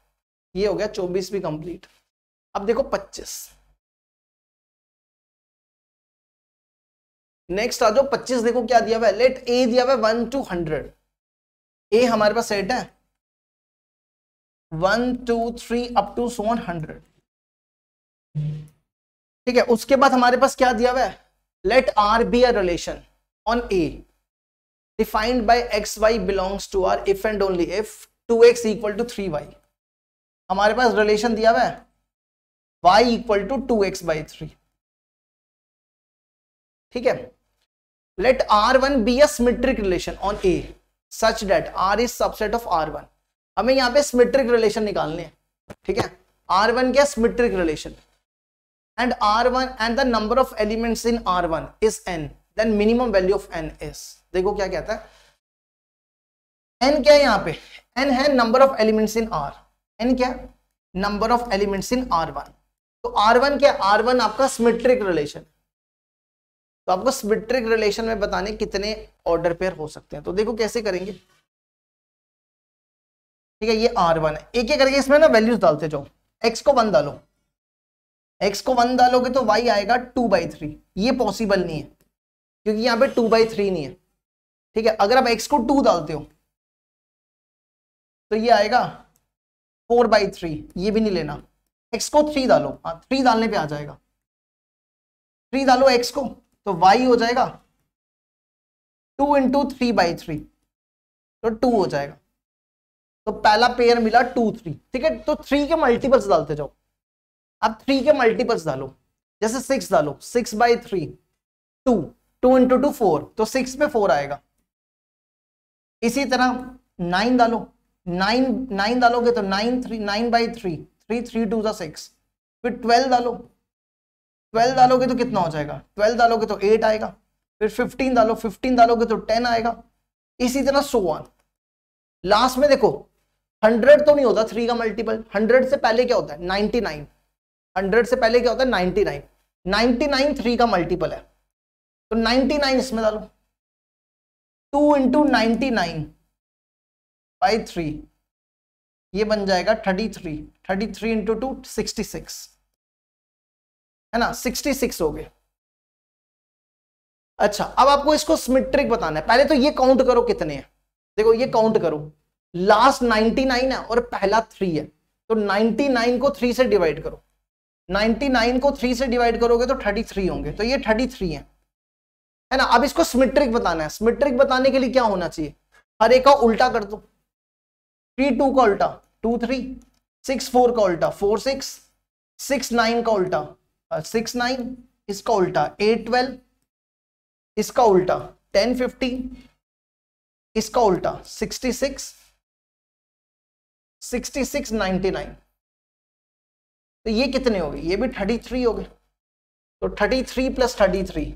ये हो गया 24 भी कंप्लीट। अब देखो 25, नेक्स्ट आ जाओ 25। देखो क्या दिया हुआ है, लेट ए दिया हुआ है 1 to 100। ए हमारे पास सेट है 1 2 3 अप टू 100, ठीक है। उसके बाद हमारे पास क्या दिया हुआ है, let R be a relation on A defined by X Y belongs to R if and only if 2x equal to 3y। हमारे पास रिलेशन दिया हुआ है y equal to 2x by 3, ठीक है। Let R1 be a symmetric relation on A such that R is subset of R1। हमें यहां पे symmetric relation निकालने हैं, ठीक है। R1 क्या, symmetric relation, and R1 and the number of elements in R1 is n, then minimum value of n is, देखो क्या कहता है, n क्या है यहाँ पे, n है number of elements in R, n क्या, number of elements in R1। तो R1 क्या, R1 आपका सिमेट्रिक रिलेशन। तो आपको सिमेट्रिक रिलेशन में बताने कितने ऑर्डर पेयर हो सकते हैं, तो देखो कैसे करेंगे, ठीक है। ये R1 है, एक एक करके इसमें ना वैल्यूज डालते जाओ। x को 1 डालो, x को 1 डालोगे तो y आएगा 2/3। ये पॉसिबल नहीं है क्योंकि यहाँ पे 2/3 नहीं है, ठीक है। अगर आप x को 2 डालते हो तो ये आएगा 4/3, ये भी नहीं लेना। x को 3 डालो, हाँ 3 डालने पे आ जाएगा, 3 डालो x को तो y हो जाएगा 2 × 3/3, तो 2 हो जाएगा। तो पहला पेयर मिला 2 3, ठीक है। तो 3 के मल्टीपल्स डालते जाओ, अब 3 के मल्टीपल्स डालो, जैसे 6 डालो, 6/3 2, 2 × 2 4, तो 6 पे 4 आएगा। इसी तरह 9 डालो, 9 डालोगे तो 9/3 3 3 2 6, फिर 12 डालो, 12 डालोगे तो कितना हो जाएगा, 12 डालोगे तो 8 आएगा, फिर 15 डालो, 15 डालोगे तो 10 आएगा। इसी तरह सो ऑन। लास्ट में देखो 100 तो नहीं होता 3 का मल्टीपल, 100 से पहले क्या होता है 99, 100 से पहले क्या होता है 99, 99 3 का मल्टीपल है, तो 99 इसमें डालो, 2 × 99/3, ये बन जाएगा 33, 33 × 2 66, है ना, 66 हो गए। अच्छा अब आपको इसको सिमेट्रिक बताना है, पहले तो ये काउंट करो कितने हैं, देखो ये काउंट करो, लास्ट 99 है और पहला 3 है, तो 99 को 3 से डिवाइड करो, 99 को 3 से डिवाइड करोगे तो 33 होंगे, तो ये 33 है ना। अब इसको सिमेट्रिक बताना है, सिमेट्रिक बताने के लिए क्या होना चाहिए, हर एक का उल्टा कर दो, 3 2 का उल्टा 2 3, 6 4 का उल्टा 4 6, 6 9 का उल्टा 6 9, इसका उल्टा 8 12, इसका उल्टा 10 15, इसका उल्टा 66 66 99, तो ये कितने हो गए, ये भी 33 हो गए, तो 33 + 33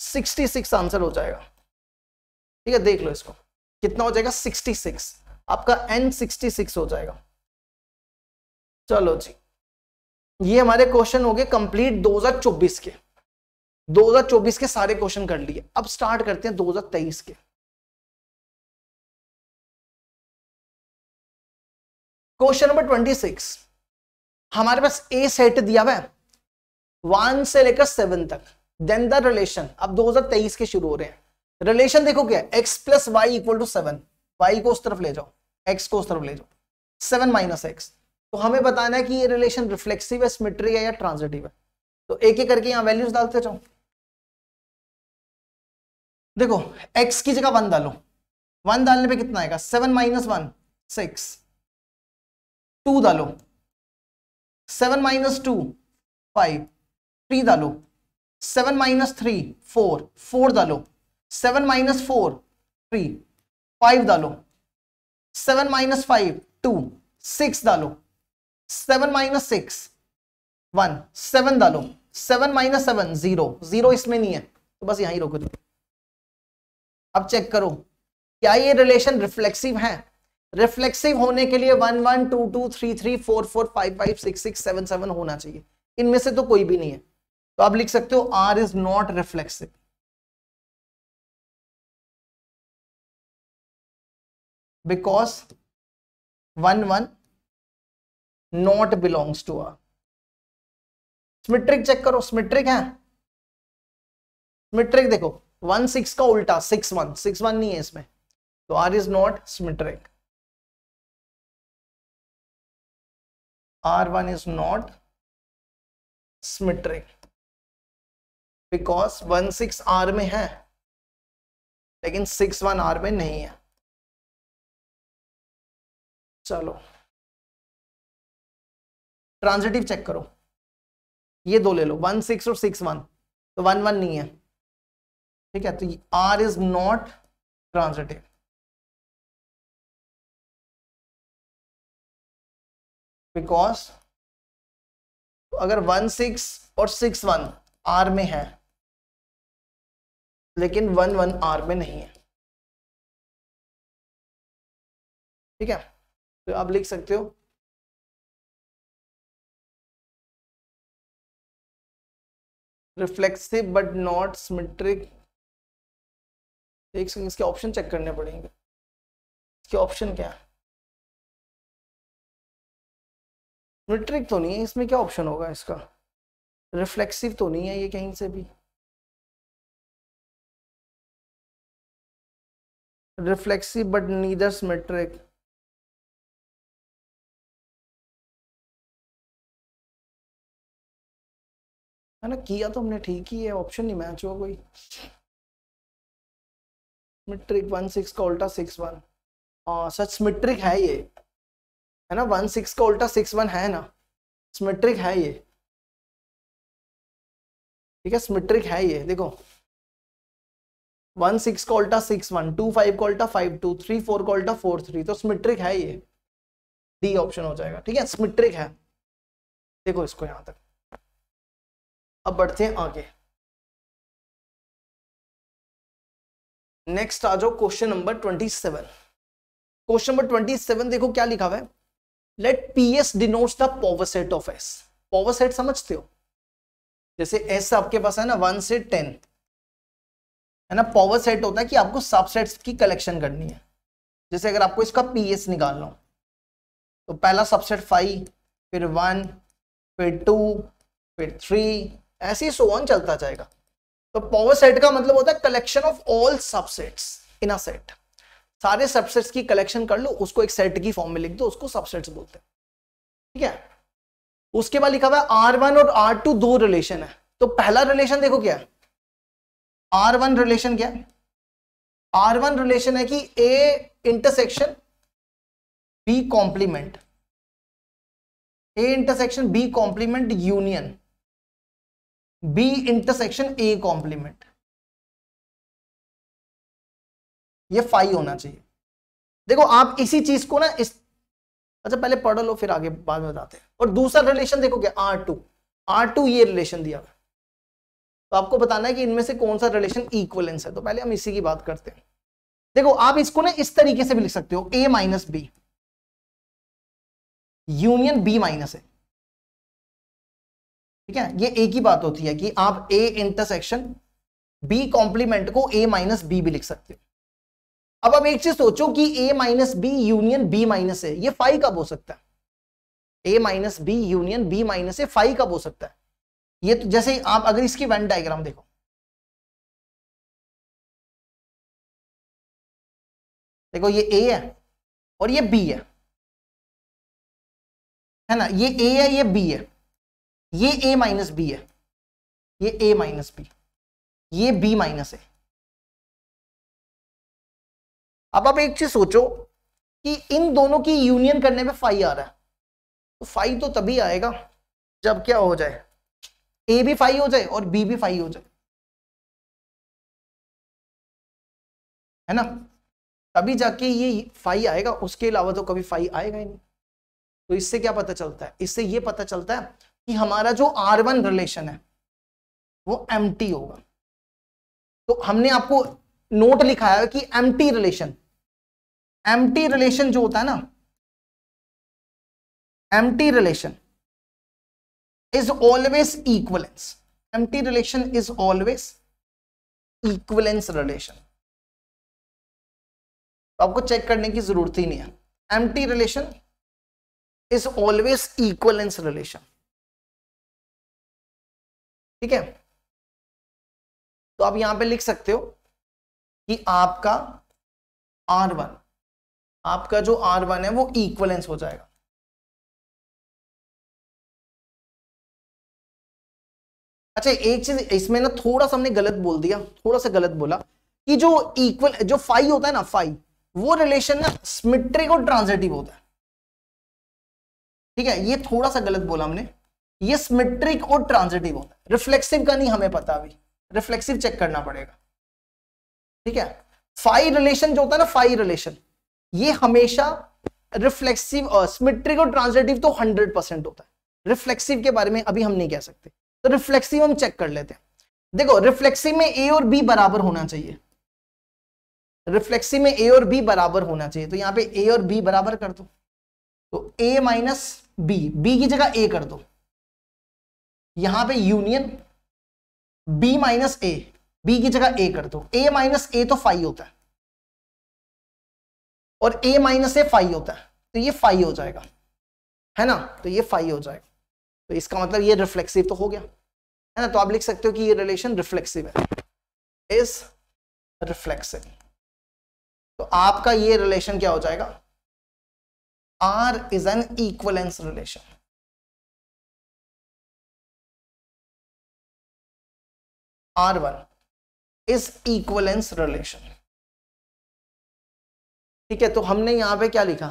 66 आंसर हो जाएगा, ठीक है। देख लो इसको कितना हो जाएगा 66, आपका n 66 हो जाएगा। चलो जी, ये हमारे क्वेश्चन हो गए कंप्लीट 2024 के, 2024 के सारे क्वेश्चन कर लिए। अब स्टार्ट करते हैं 2023 के। क्वेश्चन नंबर 26, हमारे पास ए सेट दिया हुआ है 1 से लेकर 7 तक, देन द रिलेशन, अब 2023 के शुरू हो रहे हैं। रिलेशन देखो क्या है, x + y = 7, y को उस तरफ ले जाओ, x को उस तरफ ले जाओ, 7 माइनस एक्स। तो हमें बताना है कि ये रिलेशन रिफ्लेक्सिव है, सिमेट्रिक है या ट्रांजिटिव है। तो एक एक करके यहां वैल्यूज डालते जाओ। देखो x की जगह 1 डालो, 1 डालने पे कितना आएगा, 7 माइनस 1 6, 2 डालो, 7 माइनस 2 5, 3 डालो, 7 माइनस 3 4, 4 डालो, 7 माइनस 4 3, 5 डालो, 7 माइनस 5 2, 6 डालो, 7 माइनस 6 1, 7 डालो, 7 माइनस 7 0, 0 इसमें नहीं है तो बस यहीं रोको। अब चेक करो क्या ये रिलेशन रिफ्लेक्सिव है। रिफ्लेक्सिव होने के लिए 1 1 2 2 3 3 4 4 5 5 6 6 7 7 होना चाहिए, इनमें से तो कोई भी नहीं है। तो आप लिख सकते हो R is not reflexive because 1 1 not belongs to R. Symmetric check करो, सिमेट्रिक है, सिमेट्रिक देखो 1 6 का उल्टा 6 1, 6 1 नहीं है इसमें, तो R is not symmetric, R1 is not symmetric because 1 6 R में है लेकिन 6 1 R में नहीं है। चलो ट्रांजिटिव चेक करो, ये दो ले लो 1 6 और 6 1, तो 1 1 नहीं है, ठीक है, तो R is not transitive. Because अगर 1 6 और 6 1 R में है लेकिन 1 1 R में नहीं है, ठीक है, तो आप लिख सकते हो रिफ्लेक्सिव बट नॉट सिमेट्रिक। एक सेकंड, इसके ऑप्शन चेक करने पड़ेंगे, इसके ऑप्शन क्या है, सिमेट्रिक तो नहीं है, इसमें क्या ऑप्शन होगा इसका, रिफ्लेक्सिव तो नहीं है ये कहीं से भी, रिफ्लेक्सिव बट नीदर सिमेट्रिक, है ना, किया तो हमने ठीक ही है, ऑप्शन नहीं मैच हुआ कोई। सिमेट्रिक 1 6 का उल्टा 6 1, हाँ सच सिमेट्रिक है ये, है ना, 1 6 का उल्टा 6 1 है ना, सिमेट्रिक है ये, ठीक है, सिमेट्रिक है ये। देखो 1 6 का उल्टा 6 1, 2 5 का उल्टा 5 2, 3 4 का उल्टा 4 3, तो सिमेट्रिक है ये, डी ऑप्शन हो जाएगा, ठीक है, सिमेट्रिक है। देखो इसको यहां तक, अब बढ़ते हैं आगे, नेक्स्ट आ जाओ क्वेश्चन नंबर 27। क्वेश्चन नंबर 27 देखो क्या लिखा हुआ है, let P S denotes the power set of S. Power set समझते हो, जैसे एस आपके पास है ना 1 से 10, है ना, पावर सेट होता है कि आपको सबसेट्स की कलेक्शन करनी है। जैसे अगर आपको इसका पी एस निकालना हो तो पहला सबसेट 5, फिर 1, फिर 2, फिर 3, ऐसे ही सो ऑन चलता जाएगा। तो पावर सेट का मतलब होता है collection of all subsets in a set, सारे सबसेट्स की कलेक्शन कर लो, उसको एक सेट की फॉर्म में लिख दो, उसको सबसेट्स बोलते हैं, ठीक है। उसके बाद लिखा हुआ है R1 और R2 दो रिलेशन है, तो पहला रिलेशन देखो क्या है, R1 रिलेशन क्या है, R1 रिलेशन है कि A intersection B complement, A intersection B complement union B intersection A complement, ये फाई होना चाहिए। देखो आप इसी चीज को ना इस, अच्छा पहले पढ़ लो फिर आगे बाद में बताते हैं। और दूसरा रिलेशन देखो क्या, R2 ये रिलेशन दिया हुआ, तो आपको बताना है कि इनमें से कौन सा रिलेशन इक्विवेलेंस है। तो पहले हम इसी की बात करते हैं। देखो आप इसको ना इस तरीके से भी लिख सकते हो, A minus B union B minus है, ठीक है, ये एक ही बात होती है कि आप A इंटरसेक्शन B कॉम्प्लीमेंट को A माइनस बी भी लिख सकते हो। अब आप एक चीज सोचो कि A minus B union B minus है, ये फाई कब हो सकता है, A minus B union B minus है, फाई कब हो सकता है। ये तो जैसे आप अगर इसकी वेन डायग्राम देखो, देखो ये A है और ये B है, है ना, ये ए है ये बी है, ये ए माइनस बी है, ये ए माइनस बी, ये बी माइनस ए। अब आप एक चीज सोचो कि इन दोनों की यूनियन करने पे फाई आ रहा है, तो फाई तो तभी आएगा जब क्या हो जाए, ए भी फाई हो जाए और बी भी फाई हो जाए, है ना, तभी जाके ये फाई आएगा, उसके अलावा तो कभी फाई आएगा ही नहीं। तो इससे क्या पता चलता है, इससे ये पता चलता है कि हमारा जो R1 रिलेशन है वो एम्प्टी होगा। तो हमने आपको नोट लिखा है कि एम्प्टी रिलेशन जो होता है ना, empty relation is always equivalence, empty relation is always equivalence relation. तो आपको चेक करने की जरूरत ही नहीं है, empty relation is always equivalence relation, ठीक है। तो आप यहां पे लिख सकते हो कि आपका R1, आपका जो R1 है वो इक्वलेंस हो जाएगा। अच्छा एक चीज इसमें ना थोड़ा सा हमने गलत बोल दिया, थोड़ा सा गलत बोला कि जो इक्वल जो फाई होता है ना, फाई वो रिलेशन ना सिमेट्रिक और ट्रांजिटिव होता है, ठीक है, ये थोड़ा सा गलत बोला हमने, ये सिमेट्रिक और ट्रांजिटिव होता है, रिफ्लेक्सिव का नहीं हमें पता, अभी रिफ्लेक्सिव चेक करना पड़ेगा, ठीक है। फाई रिलेशन जो होता है ना, फाई रिलेशन ये हमेशा रिफ्लेक्सिव और सिमेट्रिक और ट्रांजिटिव तो 100% होता है, रिफ्लेक्सिव के बारे में अभी हम नहीं कह सकते। तो रिफ्लेक्सिव हम चेक कर लेते हैं। देखो रिफ्लेक्सिव में ए और बी बराबर होना चाहिए, रिफ्लेक्सिव में ए और बी बराबर होना चाहिए, तो यहां पे ए और बी बराबर कर दो, तो ए माइनस बी, बी की जगह ए कर दो, यहां पे यूनियन बी माइनस ए, बी की जगह ए कर दो, ए माइनस ए तो फाई होता है और ए माइनस ए फाई होता है, तो ये फाई हो जाएगा, है ना, तो ये फाई हो जाएगा, तो इसका मतलब ये रिफ्लेक्सिव तो हो गया, है ना। तो आप लिख सकते हो कि ये रिलेशन रिफ्लेक्सिव है, इज रिफ्लेक्सिव। तो आपका ये रिलेशन क्या हो जाएगा, R is an equivalence relation, R1 is equivalence relation, ठीक है। तो हमने यहां पे क्या लिखा,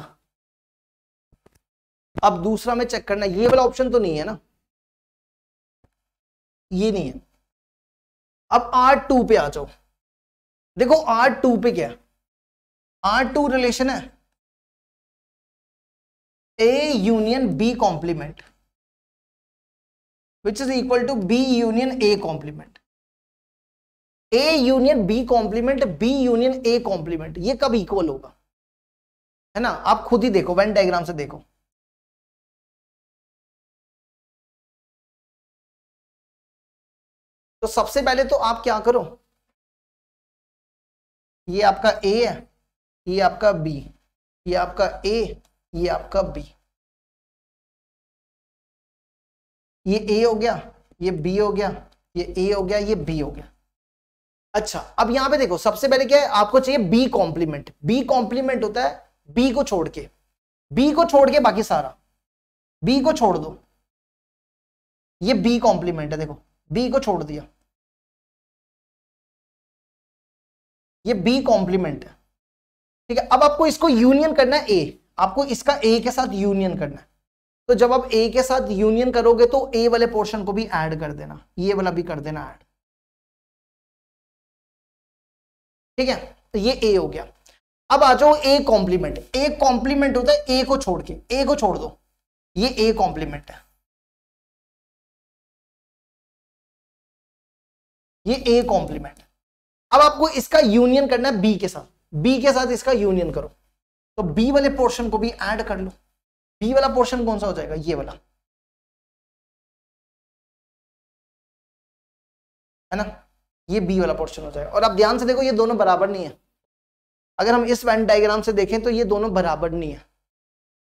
अब दूसरा में चेक करना, ये वाला ऑप्शन तो नहीं है ना, ये नहीं है। अब R2 पे आ जाओ, देखो R2 पे क्या है, R2 रिलेशन है A union B complement which is equal to B union A complement, A union B complement, B union A complement, ये कब इक्वल होगा, है ना, आप खुद ही देखो, वेन डायग्राम से देखो। तो सबसे पहले तो आप क्या करो, ये आपका A है, ये आपका B, ये आपका A, ये आपका B, ये A हो गया, ये B हो गया, ये A हो गया, ये B हो गया। अच्छा अब यहां पे देखो, सबसे पहले क्या है, आपको चाहिए B कॉम्प्लीमेंट, B कॉम्प्लीमेंट होता है B को छोड़ के, B को छोड़ के बाकी सारा, B को छोड़ दो, ये B कॉम्प्लीमेंट है, देखो B को छोड़ दिया, ये B कॉम्प्लीमेंट है, ठीक है। अब आपको इसको यूनियन करना है A, आपको इसका A के साथ यूनियन करना है, तो जब आप A के साथ यूनियन करोगे तो A वाले पोर्शन को भी ऐड कर देना, ये वाला भी कर देना ऐड, ठीक है। तो ये A हो गया। अब आ जाओ A कॉम्प्लीमेंट, A कॉम्प्लीमेंट होता है A को छोड़ के, A को छोड़ दो, ये A कॉम्प्लीमेंट है, ये A कॉम्प्लीमेंट। अब आपको इसका यूनियन करना है B के साथ, B के साथ इसका यूनियन करो, तो B वाले पोर्शन को भी ऐड कर लो, B वाला पोर्शन कौन सा हो जाएगा, ये वाला, है ना, ये B वाला पोर्शन हो जाएगा। और आप ध्यान से देखो ये दोनों बराबर नहीं है, अगर हम इस वेन डायग्राम से देखें तो ये दोनों बराबर नहीं है,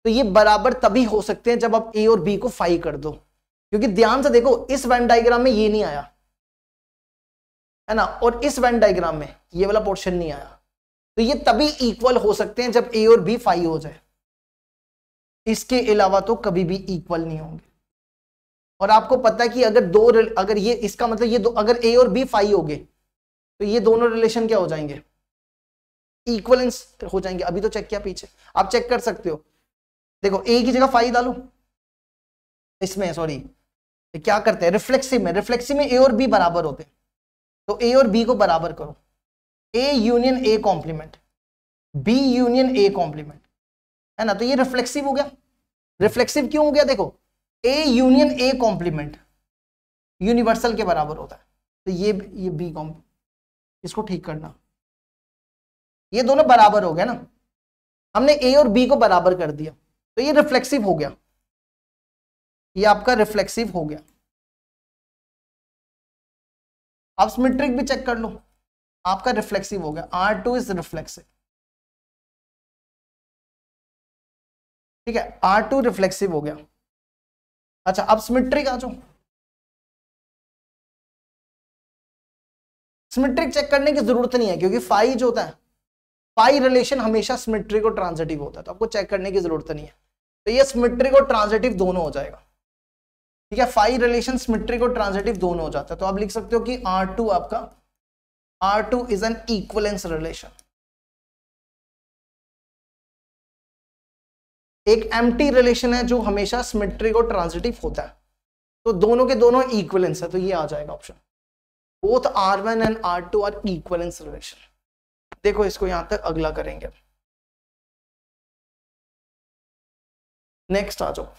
तो ये बराबर तभी हो सकते हैं जब आप A और B को फाई कर दो, क्योंकि ध्यान से देखो इस वेन डायग्राम में ये नहीं आया, है ना, और इस वेन डायग्राम में ये वाला पोर्शन नहीं आया, तो ये तभी इक्वल हो सकते हैं जब A और B फाई हो जाए, इसके अलावा तो कभी भी इक्वल नहीं होंगे। और आपको पता है कि अगर ये इसका मतलब ये दो, अगर ए और बी फाई हो गए तो ये दोनों रिलेशन क्या हो जाएंगे, इक्वलेंस हो जाएंगे। अभी तो चेक किया पीछे, आप चेक कर सकते हो। देखो ए की जगह फाई डालो, इसमें सॉरी क्या करते हैं रिफ्लेक्सिव में ए और बी बराबर होते हैं, तो ए और बी को बराबर करो, A union A complement, B union A complement, है ना। तो ये रिफ्लेक्सिव हो गया। रिफ्लेक्सिव क्यों हो गया, देखो A union A complement universal के बराबर होता है, तो ये बी कॉम्प, इसको ठीक करना, ये दोनों बराबर हो गया ना, हमने ए और बी को बराबर कर दिया, तो ये रिफ्लेक्सिव हो गया, ये आपका रिफ्लेक्सिव हो गया। आप सिमेट्रिक भी चेक कर लो, आपका रिफ्लेक्सिव हो गया, R2 इज रिफ्लेक्सिव, ठीक है, R2 रिफ्लेक्सिव हो गया। अच्छा अब सिमेट्रिक आ जाओ, सिमेट्रिक चेक करने की जरूरत नहीं है क्योंकि फाई जो होता है, फाई रिलेशन हमेशा सिमेट्रिक और ट्रांजिटिव होता है, तो आपको चेक करने की जरूरत नहीं है, तो ये सिमेट्रिक और ट्रांजिटिव दोनों हो जाएगा, ठीक है। फाई रिलेशन सिमेट्रिक और ट्रांजिटिव दोनों हो जाता है, तो आप लिख सकते हो कि R2 आपका, R2 is an equivalence relation. एक एम्प्टी रिलेशन है जो हमेशा सिमेट्रिक और ट्रांजिटिव होता है, तो दोनों के दोनों इक्विवेलेंस है, तो ये आ जाएगा option, both R1 and R2 are equivalence relation. देखो इसको यहां तक, अगला करेंगे, नेक्स्ट आ जाओ।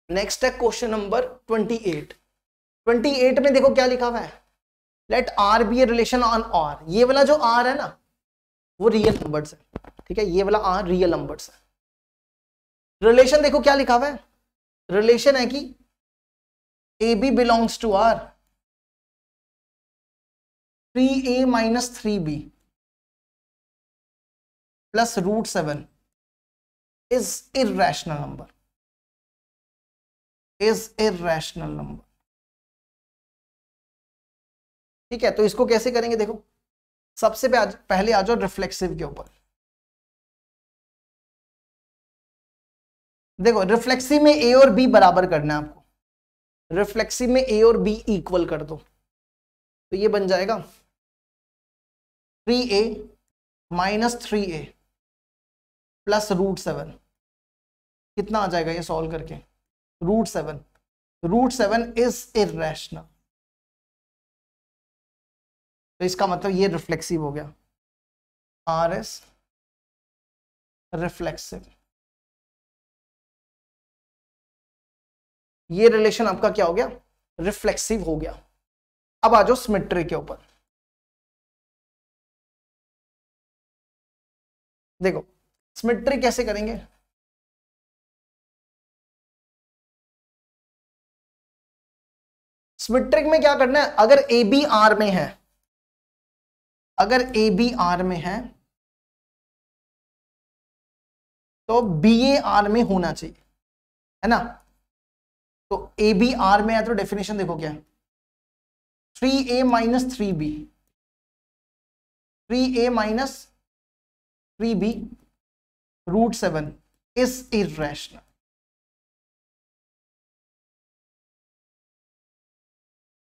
नेक्स्ट है क्वेश्चन नंबर 28। 28 में देखो क्या लिखा हुआ है, let R be a relation on R। ये वाला जो R है ना वो रियल नंबर्स है, ठीक है, ये वाला R रियल नंबर्स है। रिलेशन देखो क्या लिखा हुआ है, रिलेशन है कि A B belongs to R, 3a minus 3b plus √7 is irrational number, is irrational number, ठीक है। तो इसको कैसे करेंगे, देखो सबसे पहले आ जाओ रिफ्लेक्सिव के ऊपर। देखो रिफ्लेक्सिव में ए और बी बराबर करना है आपको, रिफ्लेक्सिव में ए और बी इक्वल कर दो, तो ये बन जाएगा 3a माइनस 3a प्लस √7, कितना आ जाएगा ये सॉल्व करके, √7 इज इररेशनल, तो इसका मतलब ये रिफ्लेक्सिव हो गया, R इज रिफ्लेक्सिव। ये रिलेशन आपका क्या हो गया, रिफ्लेक्सिव हो गया। अब आ जाओ सिमेट्री के ऊपर। देखो सिमेट्री कैसे करेंगे, सिमेट्रिक में क्या करना है, अगर ए बी आर में है, अगर ए बी आर में है तो बी ए आर में होना चाहिए, है ना। तो ए बी आर में है तो डेफिनेशन देखो क्या है, 3a minus 3b, 3a minus 3b √7 is irrational.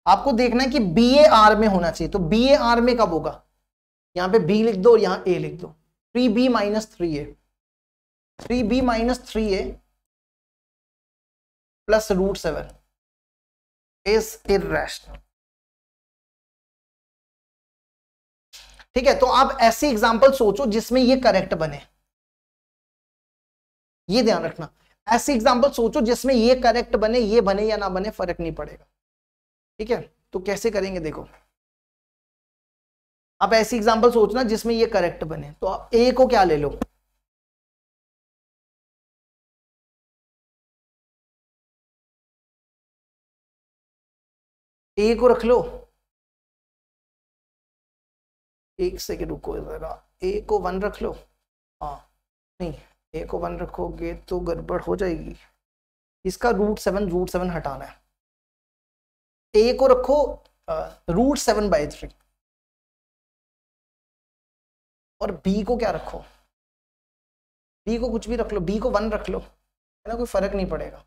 आपको देखना है कि बी ए आर में होना चाहिए, तो बी ए आर में कब होगा, यहां पे b लिख दो और यहां a लिख दो, 3b minus 3a, 3b minus 3a plus √7 is irrational, ठीक है। तो आप ऐसी एग्जांपल सोचो जिसमें ये करेक्ट बने, ये ध्यान रखना, ऐसी एग्जांपल सोचो जिसमें ये करेक्ट बने, ये बने या ना बने फर्क नहीं पड़ेगा, ठीक है। तो कैसे करेंगे, देखो आप ऐसी एग्जांपल सोचना जिसमें ये करेक्ट बने, तो आप ए को क्या ले लो, ए को रख लो, एक सेकंड रुको जरा, ए को 1 रख लो, हाँ नहीं ए को 1 रखोगे तो गड़बड़ हो जाएगी, इसका √7 हटाना है, ए को रखो √7/3 और बी को क्या रखो, बी को कुछ भी रख लो, बी को 1 रख लो, है ना, कोई फर्क नहीं पड़ेगा,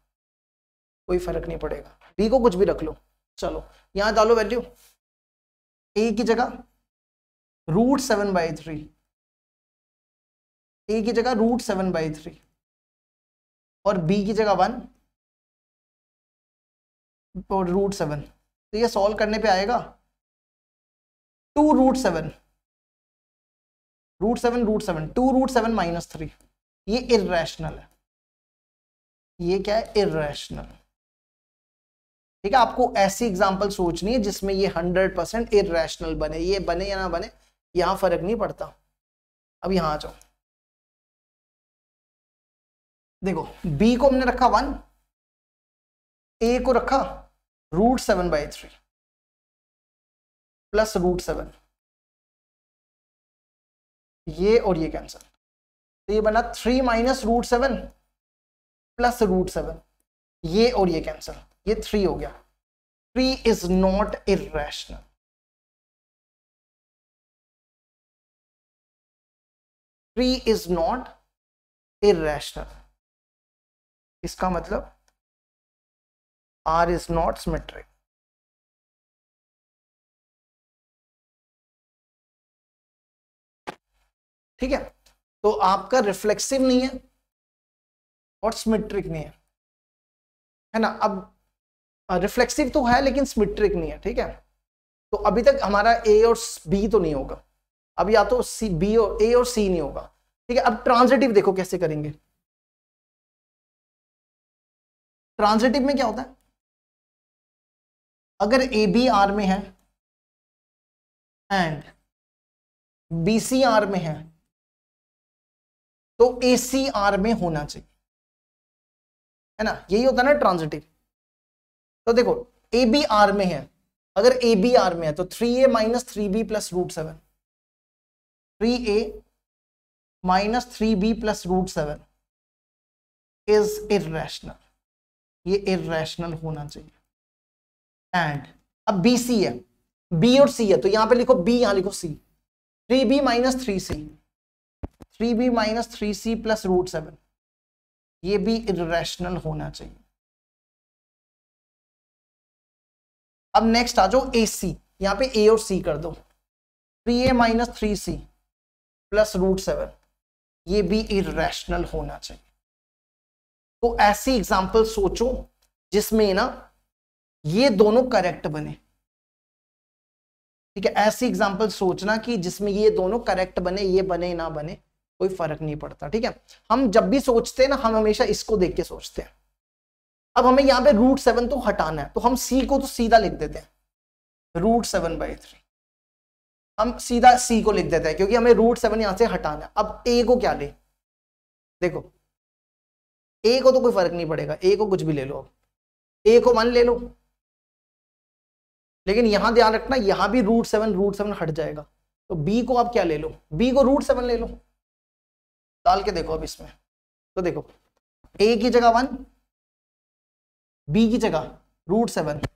कोई फर्क नहीं पड़ेगा। बी को कुछ भी रख लो। चलो यहां डालो वैल्यू, ए की जगह √7/3, ए की जगह √7/3 और बी की जगह 1 और √7। तो ये सॉल्व करने पे आएगा 2√7, √7 2√7 - 3। ये इर्रेशनल है, ये क्या है, इर्रेशनल। ठीक है, आपको ऐसी एग्जांपल सोचनी है जिसमें ये 100% इर्रेशनल बने, ये बने या ना बने यहां फर्क नहीं पड़ता। अब यहां आ जाओ, देखो बी को हमने रखा 1, ए को रखा √7/3 प्लस √7, ये और ये कैंसिल, तो ये बना 3 - √7 प्लस √7, ये और ये कैंसिल, ये 3 हो गया। 3 is not irrational. Three is not irrational, इसका मतलब R इज नॉट सिमेट्रिक। ठीक है, तो आपका रिफ्लेक्सिव नहीं है और सिमेट्रिक नहीं है ना। अब रिफ्लेक्सिव तो है लेकिन सिमेट्रिक नहीं है। ठीक है, तो अभी तक हमारा ए और बी तो नहीं होगा, अब या तो सी बी और ए और सी नहीं होगा। ठीक है, अब ट्रांजिटिव देखो कैसे करेंगे। ट्रांजिटिव में क्या होता है, अगर ए बी आर में है एंड बी सी आर में है तो ए सी आर में होना चाहिए, है ना, यही होता है ना ट्रांजिटिव। तो देखो ए बी आर में है, अगर ए बी आर में है तो 3a - 3b plus √7, 3a - 3b plus √7 is irrational, ये इर्रेशनल होना चाहिए। एंड अब बी सी है, बी और सी है, तो यहां पे लिखो बी, यहां लिखो सी, 3b - 3c, 3b - 3c plus √7, ये भी इर्रेशनल होना चाहिए। अब नेक्स्ट आ जाओ ए सी, यहां पे ए और सी कर दो, 3a - 3c प्लस √7, ये भी इर्रेशनल होना चाहिए। तो ऐसी एग्जांपल सोचो जिसमें ना ये दोनों करेक्ट बने। ठीक है, ऐसी एग्जांपल सोचना कि जिसमें ये दोनों करेक्ट बने, ये बने ना बने कोई फर्क नहीं पड़ता। ठीक है, हम जब भी सोचते हैं ना हम हमेशा इसको देख के सोचते हैं। अब हमें यहां पे √7 तो हटाना है, तो हम सी को तो सीधा लिख देते हैं √7/3, हम सीधा सी को लिख देते हैं क्योंकि हमें √7 यहां से हटाना है। अब ए को क्या ले, देखो ए को तो कोई फर्क नहीं पड़ेगा, ए को कुछ भी ले लो, अब ए को 1 ले लो, लेकिन यहां ध्यान रखना यहां भी √7 हट जाएगा, तो बी को आप क्या ले लो, बी को √7 ले लो, डाल के देखो अब इसमें। तो देखो ए की जगह 1, बी की जगह √7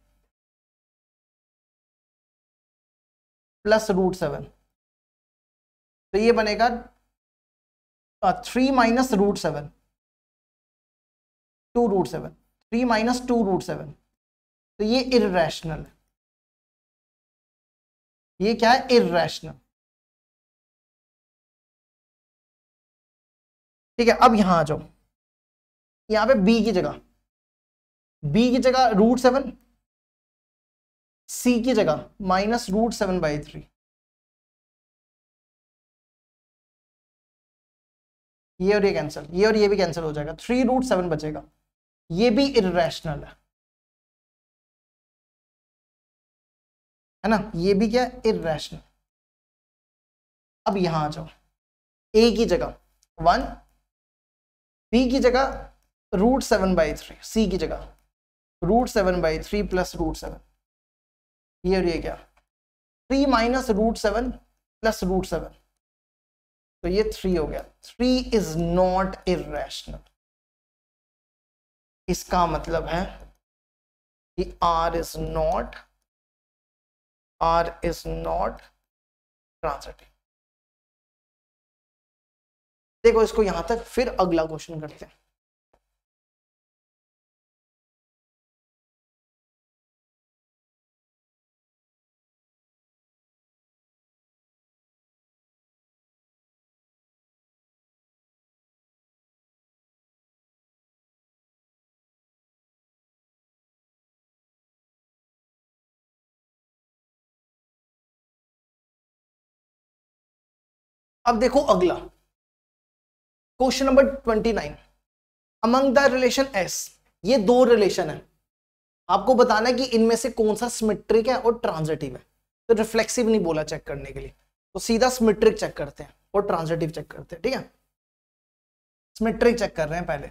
प्लस √7, तो ये बनेगा 3 - √7, 2√7, 3 - 2√7, तो ये इर्रेशनल है, ये क्या है, इर्रेशनल। ठीक है, अब यहां आ जाओ, यहां पे बी की जगह √7, सी की जगह -√7/3, ये और ये कैंसिल, ये और ये भी कैंसिल हो जाएगा, 3√7 बचेगा, ये भी इर्रेशनल है ना, ये भी क्या है, इर्रेशनल। अब यहां आ जाओ, ए की जगह 1, बी की जगह √7/3, सी की जगह √7/3 प्लस √7, ये और ये क्या, 3 - √7 प्लस √7, तो ये 3 हो गया। 3 इज नॉट इर्रेशनल, इसका मतलब है कि R इज नॉट ट्रांजिटिव। देखो इसको यहां तक, फिर अगला क्वेश्चन करते हैं। अब देखो अगला question number 29, among the relation S, ये दो रिलेशन है, आपको बताना है कि इनमें से कौन सा सिमेट्रिक है और ट्रांजिटिव है। तो रिफ्लेक्सिव नहीं बोला चेक करने के लिए, तो सीधा सिमेट्रिक चेक करते हैं और ट्रांजिटिव चेक करते हैं। ठीक है, सिमेट्रिक चेक कर रहे हैं पहले।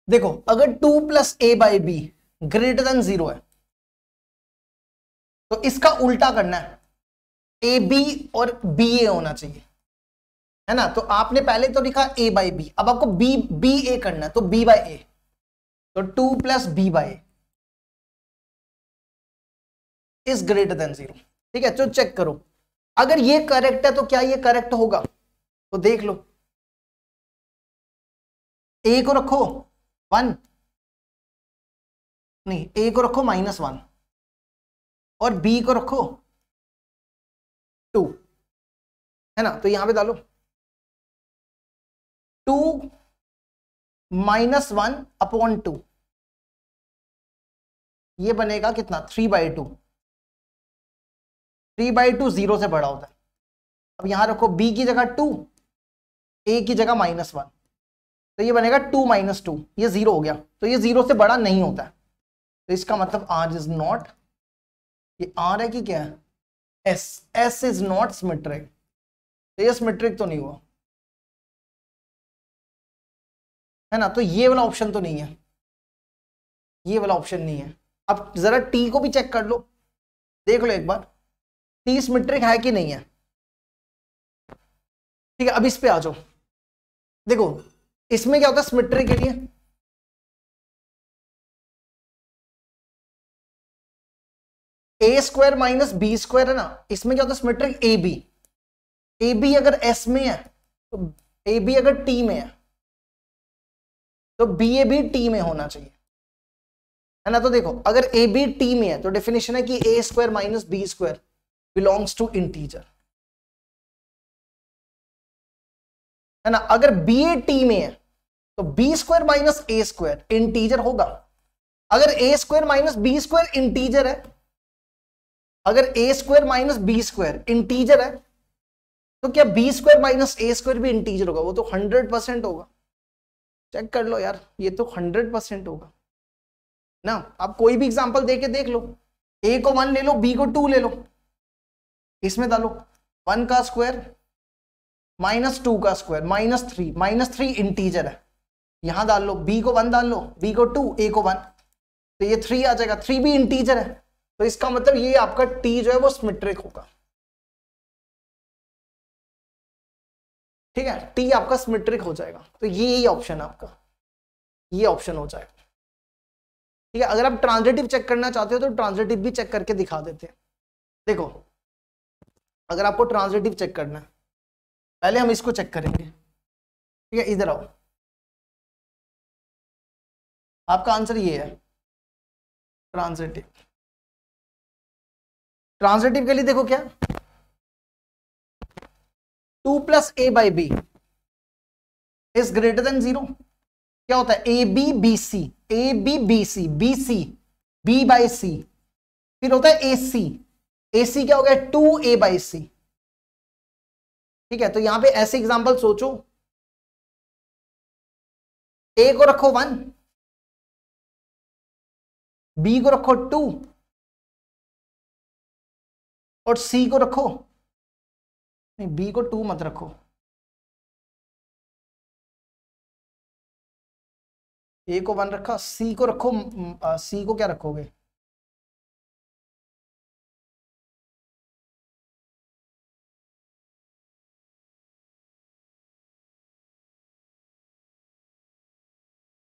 देखो अगर 2 plus A by be greater than 0 है तो इसका उल्टा करना है, ए बी और बी ए होना चाहिए, है ना। तो आपने पहले तो लिखा ए बाई बी, अब आपको बी बी ए करना है, तो बी बाई ए, तो 2 plus B by A is greater than 0। ठीक है, तो चेक करो अगर ये करेक्ट है तो क्या ये करेक्ट होगा, तो देख लो। ए को रखो 1, नहीं ए को रखो -1 और बी को रखो 2, है ना। तो यहां पे डालो 2 -1 अपॉन 2, ये बनेगा कितना 3/2। 3/2 0 से बड़ा होता है। अब यहां रखो b की जगह 2, a की जगह -1, तो ये बनेगा 2 - 2, ये 0 हो गया, तो ये 0 से बड़ा नहीं होता है। तो इसका मतलब r इज नॉट, ये r है कि क्या है, s इज नॉट सिमेट्रिक, तो ये सिमेट्रिक तो नहीं हुआ, है ना। तो ये वाला ऑप्शन तो नहीं है, ये वाला ऑप्शन नहीं है। अब जरा t को भी चेक कर लो, देख लो एक बार t सिमेट्रिक है कि नहीं है। ठीक है, अब इस पे आ जाओ। देखो इसमें क्या होता है सिमेट्रिक के लिए, A square minus B square है ना, इसमें क्या होता है symmetric A B. A B अगर एस में है तो ए बी अगर टी में है तो बी ए बी टी में होना चाहिए, है ना। तो देखो अगर ए बी टी में है तो डेफिनेशन है कि A square minus B square belongs to integer, है ना। अगर बी ए टी में है तो B square minus A square integer होगा। अगर A square minus B square integer है, अगर A square minus B square integer है तो क्या B square minus A square भी इंटीजर होगा? वो तो 100% होगा, चेक कर लो यार, ये तो 100% होगा ना। आप कोई भी एग्जांपल देके देख लो, ए को 1 ले लो, बी को 2 ले लो, इसमें डालो 1 का स्क्वायर -2 का स्क्वायर -3 इंटीजर है, यहां डाल लो, बी को 1 डाल लो, बी को 2, ए को 1, तो ये 3 आ जाएगा, 3 भी इंटीजर है, तो इसका मतलब ये आपका टी जो है वो सिमेट्रिक होगा। ठीक है, टी आपका सिमेट्रिक हो जाएगा, तो ये ऑप्शन आपका, ये ऑप्शन हो जाएगा। ठीक है, अगर आप ट्रांजिटिव चेक करना चाहते हो तो ट्रांजिटिव भी चेक करके दिखा देते हैं। देखो अगर आपको ट्रांजिटिव चेक करना है, पहले हम इसको चेक करेंगे। ठीक है, इधर आओ, आपका आंसर ये है ट्रांजिटिव। ट्रांजिटिव के लिए देखो क्या, 2 plus A by B is greater than 0। क्या होता है, A B B C, A B B C, B C B by C, फिर होता है ए सी, ए सी क्या हो गया 2a बाई सी। ठीक है, तो यहां पे ऐसे एग्जांपल सोचो, ए को रखो 1, बी को रखो 2 और सी को रखो, नहीं बी को 2 मत रखो, ए को 1 रखा, सी को रखो, सी को क्या रखोगे,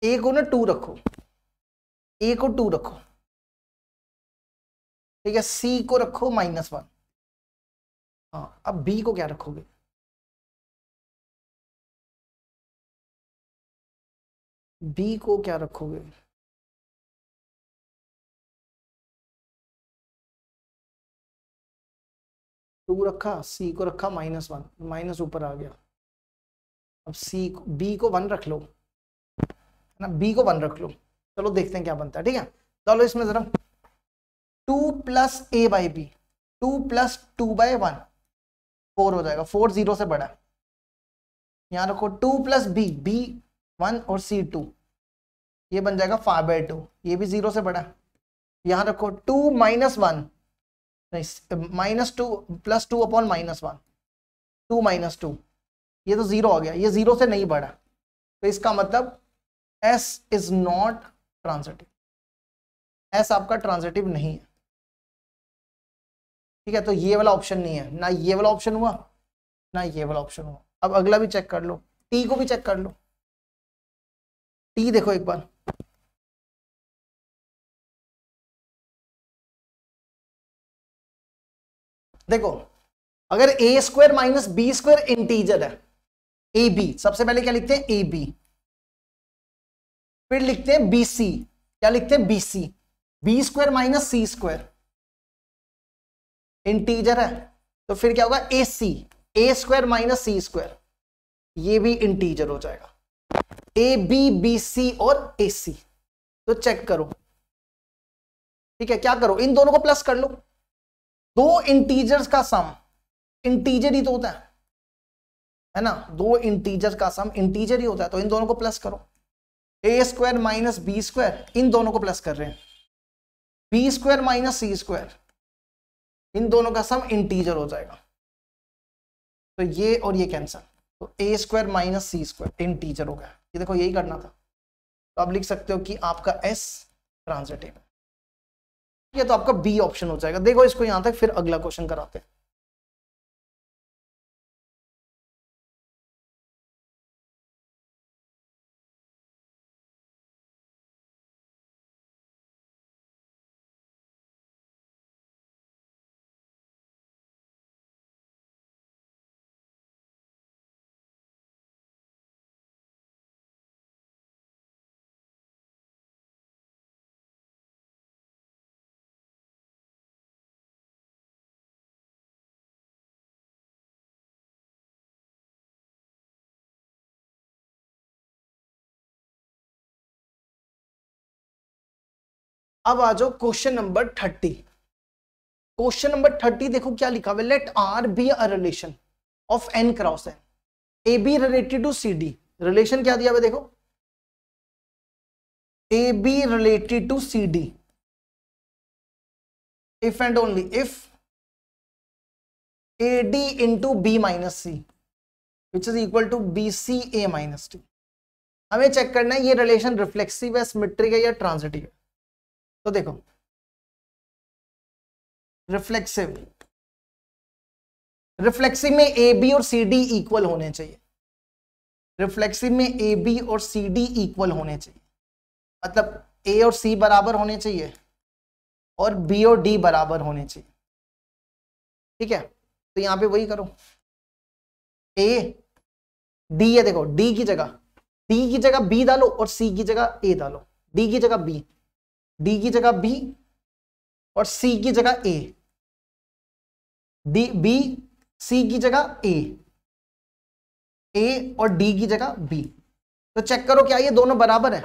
ए को ना 2 रखो, ए को 2 रखो। ठीक है, सी को रखो -1। हाँ, अब बी को क्या रखोगे, बी को क्या रखोगे, टू रखा, सी को रखा -1, माइनस ऊपर आ गया। अब सी बी को 1 रख लो, है ना, बी को 1 रख लो। चलो देखते हैं क्या बनता है। ठीक है, चलो इसमें जरा 2 प्लस ए बाई बी, 2+2/1 4 हो जाएगा, 4 0 से बड़ा है। यहाँ रखो 2+b 1 और c 2, ये बन जाएगा 5/2, ये भी 0 से बड़ा है। यहाँ रखो 2 - 1 नहीं, -2 + 2 / -1, 2 - 2, ये तो 0 हो गया, ये 0 से नहीं बढ़ा, तो इसका मतलब S is not transitive, S आपका ट्रांजिटिव नहीं है। ठीक है, तो ये वाला ऑप्शन नहीं है, ना ये वाला ऑप्शन हुआ ना ये वाला ऑप्शन हुआ। अब अगला भी चेक कर लो, T को भी चेक कर लो। T देखो एक बार, देखो अगर a² - b² इंटीजर है, ए बी, सबसे पहले क्या लिखते हैं ए बी, फिर लिखते हैं बी सी, क्या लिखते हैं B C, b² - c² integer है, तो फिर क्या होगा ए सी, a² - c², ये भी इंटीजर हो जाएगा, ए बी बी सी और ए सी। तो चेक करो, ठीक है, क्या करो, इन दोनों को प्लस कर लो, दो इंटीजर्स का सम इंटीजर ही तो होता है ना, दो इंटीजर का सम इंटीजर ही होता है, तो इन दोनों को प्लस करो, a² - b², इन दोनों को प्लस कर रहे हैं, b² - c², इन दोनों का सम इंटीजर हो जाएगा, तो ये और ये कैंसिल, तो a² - c² इंटीजर हो गया। ये देखो यही करना था, तो आप लिख सकते हो कि आपका S ट्रांजिटिव है। ये तो आपका बी ऑप्शन हो जाएगा। देखो इसको यहां तक, फिर अगला क्वेश्चन कराते हैं। अब आ जाओ क्वेश्चन नंबर 30। क्वेश्चन नंबर 30 देखो क्या लिखा हुआ है, let R be a relation of n cross n, A B related to C D. Relation क्या दिया हुआ देखो, A B related to C D, if and only if A D into B minus C which is equal to B C A minus D. हमें check करना है ये relation reflexive है, symmetric है या ट्रांजिटिव है। तो देखो रिफ्लेक्सिव, रिफ्लेक्सिव में ए बी और सी डी इक्वल होने चाहिए, रिफ्लेक्सिव में ए बी और सी डी इक्वल होने चाहिए, मतलब ए और सी बराबर होने चाहिए और बी और डी बराबर होने चाहिए। ठीक है, तो यहां पे वही करो, ए डी है, देखो डी की जगह बी डालो और सी की जगह ए डालो, डी की जगह बी, डी की जगह बी और सी की जगह ए, डी बी सी की जगह ए और डी की जगह बी। तो चेक करो क्या ये दोनों बराबर है,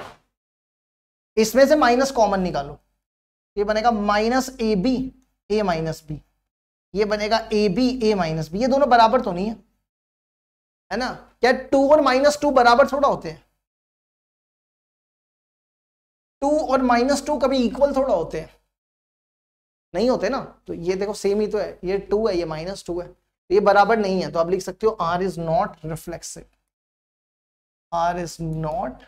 इसमें से माइनस कॉमन निकालो, ये बनेगा -ab a - b, ये बनेगा ab a - b, ये दोनों बराबर तो नहीं है ना। क्या 2 और -2 बराबर थोड़ा होते हैं, 2 और -2 कभी इक्वल थोड़ा होते हैं, नहीं होते ना। तो ये देखो सेम ही तो है, ये 2 है ये -2 है, ये बराबर नहीं है, तो आप लिख सकते हो R is not reflexive, R is not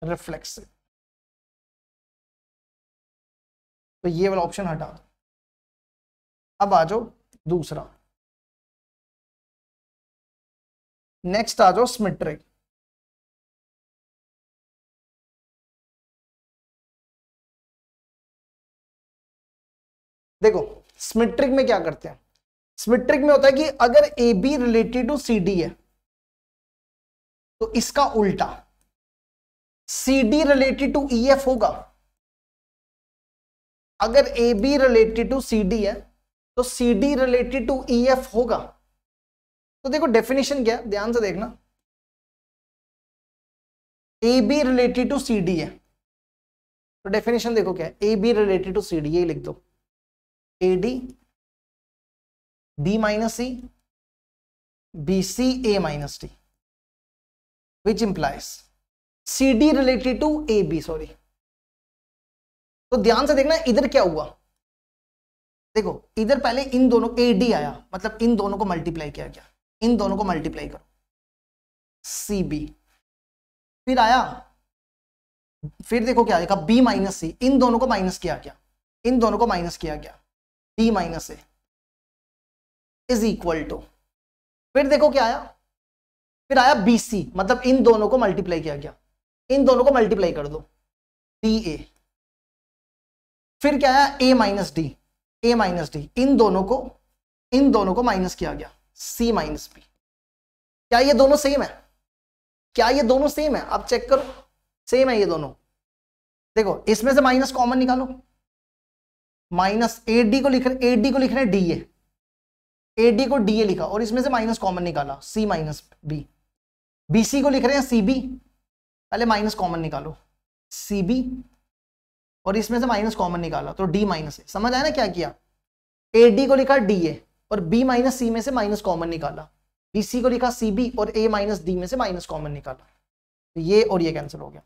reflexive. तो ये वाला ऑप्शन हटा दो। अब आ जाओ दूसरा, नेक्स्ट आ जाओ सिमेट्रिक। देखो सिमेट्रिक में क्या करते हैं, सिमेट्रिक में होता है कि अगर A B related to C D है तो इसका उल्टा C D related to E F होगा। अगर A B related to C D है तो C D related to E F होगा। तो देखो डेफिनेशन क्या है, ध्यान से देखना, A B related to C D है तो डेफिनेशन देखो क्या है, A B related to C D, यही लिख दो, AD B minus C BC A minus D, which implies CD related to AB. Sorry, तो ध्यान से देखना इधर क्या हुआ। देखो इधर पहले इन दोनों AD आया, मतलब इन दोनों को मल्टीप्लाई किया गया, इन दोनों को मल्टीप्लाई करो CB, फिर आया, फिर देखो क्या आएगा B माइनस C, इन दोनों को माइनस किया गया, इन दोनों को माइनस किया गया, D minus A is equal to, फिर देखो क्या आया, फिर आया BC, मतलब इन दोनों को मल्टीप्लाई किया गया, इन दोनों को मल्टीप्लाई कर दो DA, फिर क्या आया A माइनस D, A माइनस D, इन दोनों को माइनस किया गया C माइनस B। क्या ये दोनों सेम है? क्या ये दोनों सेम है? आप चेक करो, सेम है ये दोनों। देखो इसमें से माइनस कॉमन निकालो, माइनस AD को लिख रहे हैं DA, AD को DA लिखा और इसमें से माइनस कॉमन निकाला C माइनस B। BC को लिख रहे हैं CB, पहले माइनस कॉमन निकालो CB और इसमें से माइनस कॉमन निकाला तो D माइनस A। समझ आया ना क्या किया? AD को लिखा DA और B माइनस C में से माइनस कॉमन निकाला, BC को लिखा CB और A माइनस D में से माइनस कॉमन निकाला, तो ये और ये कैंसिल हो गया।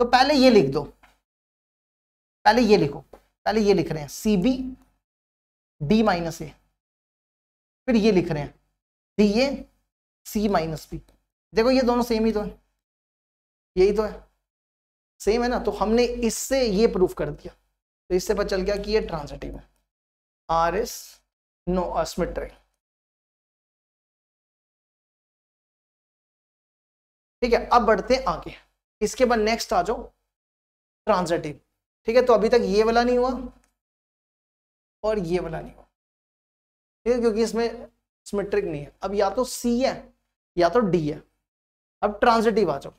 तो पहले ये लिख दो, पहले ये लिखो, पहले ये लिख रहे हैं CB D माइनस A, फिर ये लिख रहे हैं DA C माइनस B। देखो ये दोनों सेम ही तो है, यही तो है, सेम है ना। तो हमने इससे ये प्रूफ कर दिया, तो इससे पता चल गया कि ये ट्रांजिटिव है, R is no सिमेट्रिक। ठीक है, अब बढ़ते हैं आगे, इसके बाद नेक्स्ट आ जाओ ट्रांजिटिव। ठीक है, तो अभी तक ये वाला नहीं हुआ और ये वाला नहीं हुआ, ठीक है, क्योंकि इसमें सिमेट्रिक नहीं है। अब या तो C है या तो D है। अब ट्रांजिटिव आ जाओ।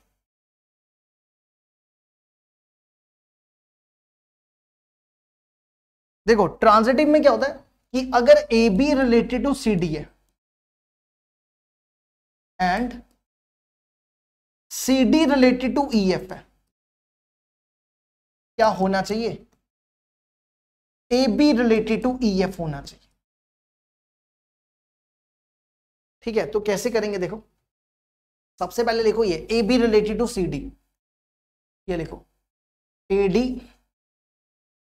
देखो ट्रांजिटिव में क्या होता है कि अगर AB रिलेटेड टू CD है and CD related to EF है, क्या होना चाहिए? AB रिलेटेड टू EF होना चाहिए। ठीक है, तो कैसे करेंगे? देखो सबसे पहले लिखो ये AB रिलेटेड टू CD, ये लिखो AD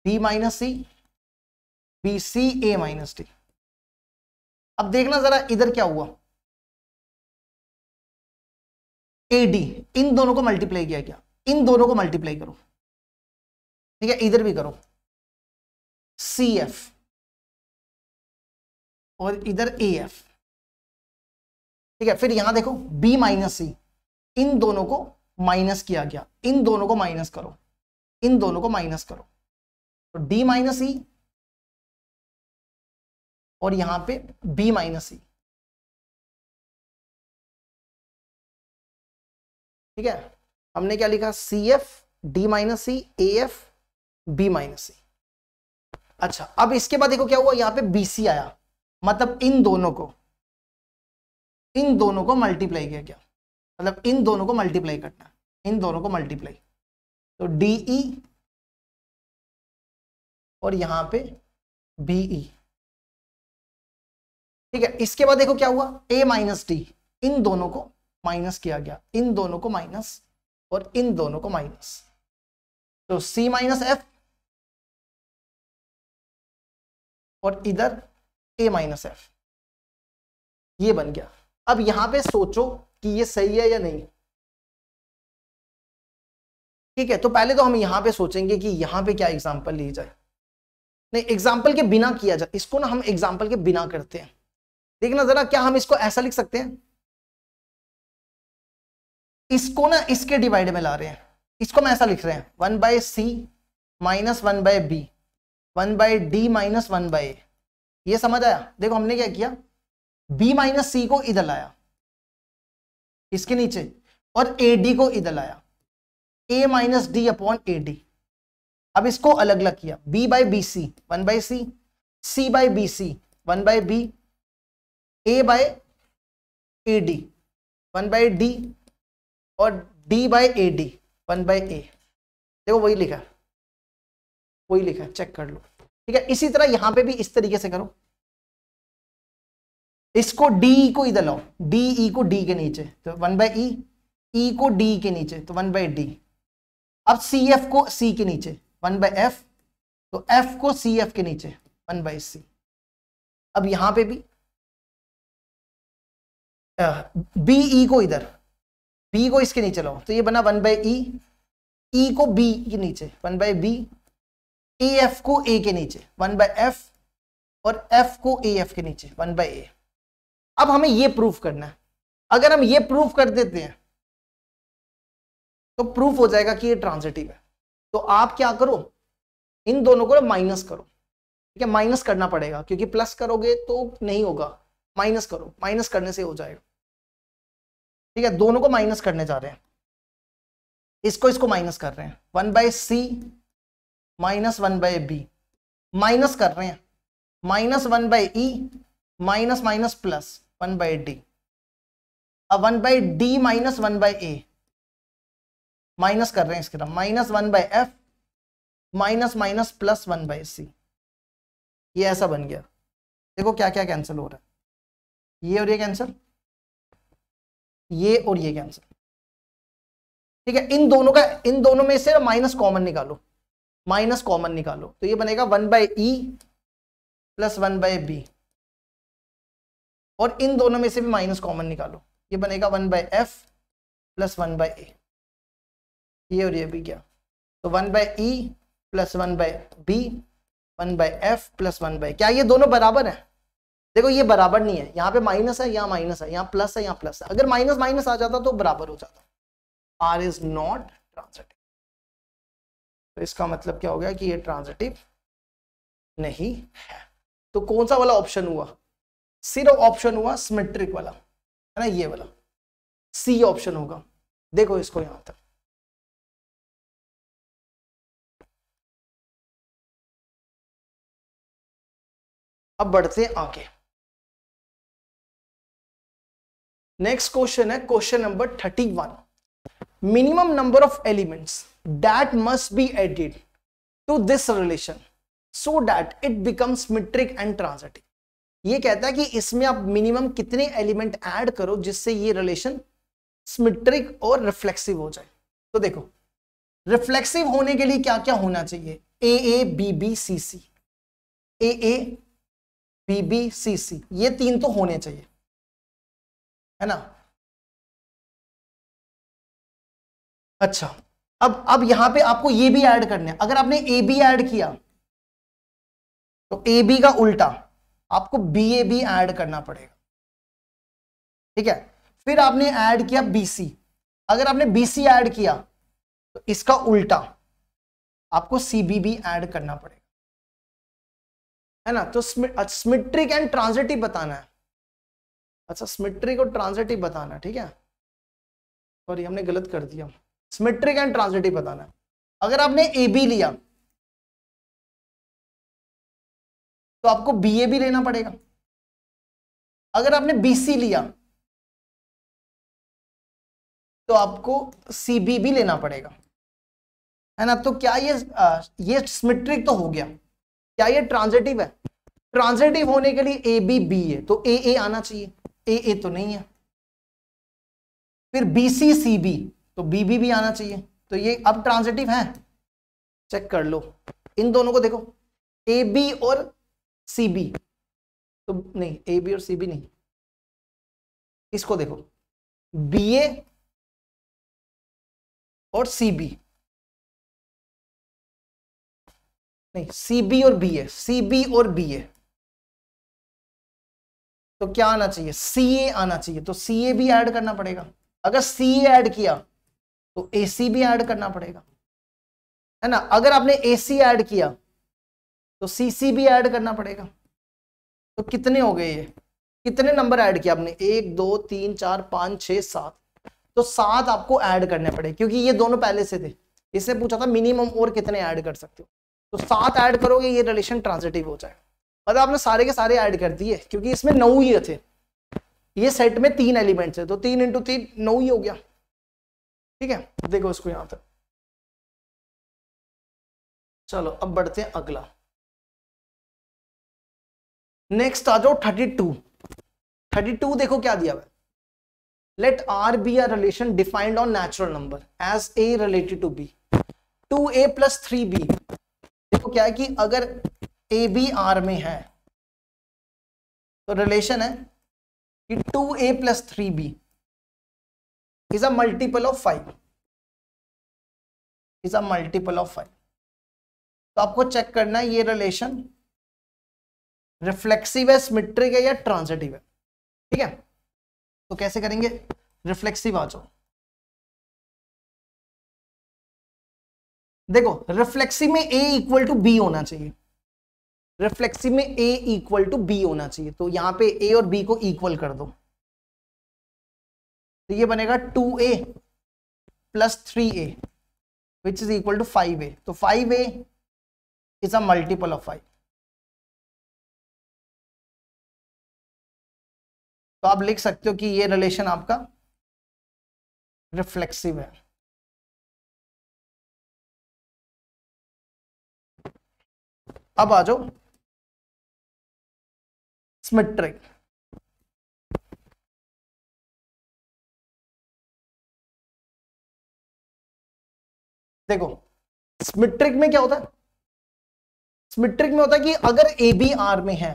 B minus C BC A माइनस D। अब देखना जरा इधर क्या हुआ, AD इन दोनों को मल्टीप्लाई किया गया, इन दोनों को मल्टीप्लाई करो, ठीक है, इधर भी करो CF और इधर AF। ठीक है, फिर यहां देखो B माइनस C, इन दोनों को माइनस किया गया, इन दोनों को माइनस करो, इन दोनों को माइनस करो, तो D माइनस C और यहां पे B माइनस C। ठीक है, हमने क्या लिखा? CF D minus C AF B minus C। अच्छा, अब इसके बाद देखो क्या हुआ, यहां पे BC आया, मतलब इन दोनों को मल्टीप्लाई किया गया, मतलब इन दोनों को मल्टीप्लाई करना, इन दोनों को मल्टीप्लाई, तो DE और यहां पे BE। ठीक है, इसके बाद देखो क्या हुआ, A माइनस D, इन दोनों को माइनस किया गया, इन दोनों को माइनस और इन दोनों को माइनस, तो C माइनस F और इधर A माइनस F, ये बन गया। अब यहां पे सोचो कि ये सही है या नहीं। ठीक है, तो पहले तो हम यहां पे सोचेंगे कि यहां पे क्या एग्जांपल ली जाए। नहीं, एग्जांपल के बिना किया जाए, इसको ना हम एग्जांपल के बिना करते हैं। देखना जरा, क्या हम इसको ऐसा लिख सकते हैं, इसको ना इसके डिवाइड में ला रहे हैं, इसको हम ऐसा लिख रहे हैं 1/C minus 1/B 1/D minus 1/A। ये समझ आया? देखो हमने क्या किया, B माइनस C को इधर लाया इसके नीचे और AD को इधर लाया, A माइनस D अपॉन AD। अब इसको अलग अलग किया, B by BC 1/C, C by BC 1/B, A by AD 1/D और D बाय AD 1/A। देखो वही लिखा है, चेक कर लो। ठीक है, इसी तरह यहां पे भी इस तरीके से करो, इसको डी को इधर लाओ, डी ई को डी के नीचे तो 1/e, ई को डी के नीचे तो 1/d। अब सी एफ को सी के नीचे 1/f, तो f को सी एफ के नीचे 1/c। अब यहां पे भी बी ई को इधर, b को इसके नीचे लाओ तो ये बना 1/e, e को b के नीचे 1/b, af को a के नीचे 1/f और f को af के नीचे 1/a। अब हमें ये प्रूफ करना है, अगर हम ये प्रूफ कर देते हैं तो प्रूफ हो जाएगा कि ये ट्रांजिटिव है। तो आप क्या करो, इन दोनों को माइनस करो, ठीक है, माइनस करना पड़ेगा क्योंकि प्लस करोगे तो नहीं होगा, माइनस करो, माइनस करने से हो जाएगा। ठीक है, दोनों को माइनस करने जा रहे हैं, इसको माइनस कर रहे हैं 1/c माइनस 1/b, माइनस कर रहे हैं minus 1/e minus minus plus 1/d। अब 1/d माइनस 1/a माइनस कर रहे हैं इसके तरफ minus 1/f minus minus plus 1/c। ये ऐसा बन गया, देखो क्या क्या कैंसिल हो रहा है, ये और ये कैंसिल, ये और ये कैंसिल। ठीक है, इन दोनों में से माइनस कॉमन निकालो, माइनस कॉमन निकालो तो ये बनेगा 1/e प्लस 1/b, और इन दोनों में से भी माइनस कॉमन निकालो, ये बनेगा 1/f प्लस 1/a। ये और ये भी गया तो 1/e plus 1/b 1/f plus 1/, क्या ये दोनों बराबर है? देखो ये बराबर नहीं है, यहाँ पे माइनस है, यहाँ माइनस है, यहाँ प्लस है, यहाँ प्लस है। अगर माइनस माइनस आ जाता तो बराबर हो जाता। R इज नॉट ट्रांजिटिव, तो इसका मतलब क्या हो गया कि ये ट्रांजिटिव नहीं है। तो कौन सा वाला ऑप्शन हुआ? सिर्फ ऑप्शन हुआ सिमेट्रिक वाला, है ना, ये वाला सी ऑप्शन होगा। देखो इसको यहां तक, अब बढ़ते हैं आगे। नेक्स्ट क्वेश्चन है question number 31। Minimum number of elements that must be added to this relation so that it becomes symmetric and transitive. ये कहता है कि इसमें आप मिनिमम कितने एलिमेंट ऐड करो जिससे ये रिलेशन सिमेट्रिक और रिफ्लेक्सिव हो जाए। तो देखो, रिफ्लेक्सिव होने के लिए क्या क्या होना चाहिए? A A B B C C, A A B B C C, ये तीन तो होने चाहिए, है ना। अच्छा, अब यहां पे आपको ये भी ऐड करना है। अगर आपने ए बी ऐड किया तो ए बी का उल्टा आपको बी ए बी ऐड करना पड़ेगा, ठीक है। फिर आपने ऐड किया बी सी, अगर आपने बी सी ऐड किया तो इसका उल्टा आपको सी बी भी ऐड करना पड़ेगा, है ना। तो सिमेट्रिक एंड ट्रांजिटिव बताना है। अच्छा, सिमेट्रिक और ट्रांजिटिव बताना है, ठीक है। सॉरी, हमने गलत कर दिया, सिमेट्रिक एंड ट्रांजिटिव बताना है। अगर आपने ए बी लिया तो आपको बी ए भी लेना पड़ेगा। अगर आपने बी सी लिया तो आपको सी बी भी लेना पड़ेगा, है ना। तो क्या ये सिमेट्रिक तो हो गया, क्या ये ट्रांजिटिव है? ट्रांजिटिव होने के लिए ए बी बी है तो ए ए आना चाहिए, ए ए तो नहीं है। फिर बी सी सी बी तो बी बी भी आना चाहिए, तो ये अब ट्रांजिटिव है। चेक कर लो इन दोनों को, देखो ए बी और सी बी तो नहीं, ए बी और सी बी नहीं। इसको देखो, बी ए और सी बी, नहीं, सी बी और बी ए, सी बी और बी ए, तो क्या आना चाहिए? सी ए आना चाहिए, तो सी ए भी ऐड करना पड़ेगा। अगर सी ए ऐड किया तो ए सी भी ऐड करना पड़ेगा, है ना। अगर आपने ए सी ऐड किया तो सी सी भी ऐड करना पड़ेगा। तो कितने हो गए? ये कितने नंबर ऐड किया आपने? 1 2 3 4 5 6 7, तो 7 आपको ऐड करने पड़े क्योंकि ये दोनों पहले से थे। इसने पूछा था मिनिमम और कितने ऐड कर सकते हो, तो 7 ऐड करोगे, ये रिलेशन ट्रांजिटिव हो जाएगा। मतलब आपने सारे के सारे ऐड कर दिए क्योंकि इसमें 9 ही थे, ये सेट में 3 एलिमेंट्स है तो 3 × 3 9 ही हो गया, ठीक है। देखो इसको यहां तक, चलो अब बढ़ते हैं अगला। नेक्स्ट आ जाओ 32। 32 देखो क्या दिया हुआ है, let R be a relation defined on natural number as A related to B, 2A plus 3B। देखो क्या है कि अगर AB R में है तो रिलेशन है कि 2A plus 3B is a multiple of 5, is a multiple of 5। तो आपको चेक करना है ये रिलेशन रिफ्लेक्सिव है, सिमेट्रिक है या ट्रांजिटिव है। ठीक है, तो कैसे करेंगे, रिफ्लेक्सिव आ जाओ। देखो रिफ्लेक्सिव में A इक्वल टू बी होना चाहिए, रिफ्लेक्सिव में A इक्वल टू बी होना चाहिए, तो यहां पे A और B को इक्वल कर दो, तो ये बनेगा 2A plus 3A which is equal to 5A। तो 5A is a multiple of 5। तो आप लिख सकते हो कि ये रिलेशन आपका रिफ्लेक्सिव है। अब आ जाओ सिमेट्रिक। देखो सिमेट्रिक में क्या होता है, सिमेट्रिक में होता है कि अगर ए बी आर में है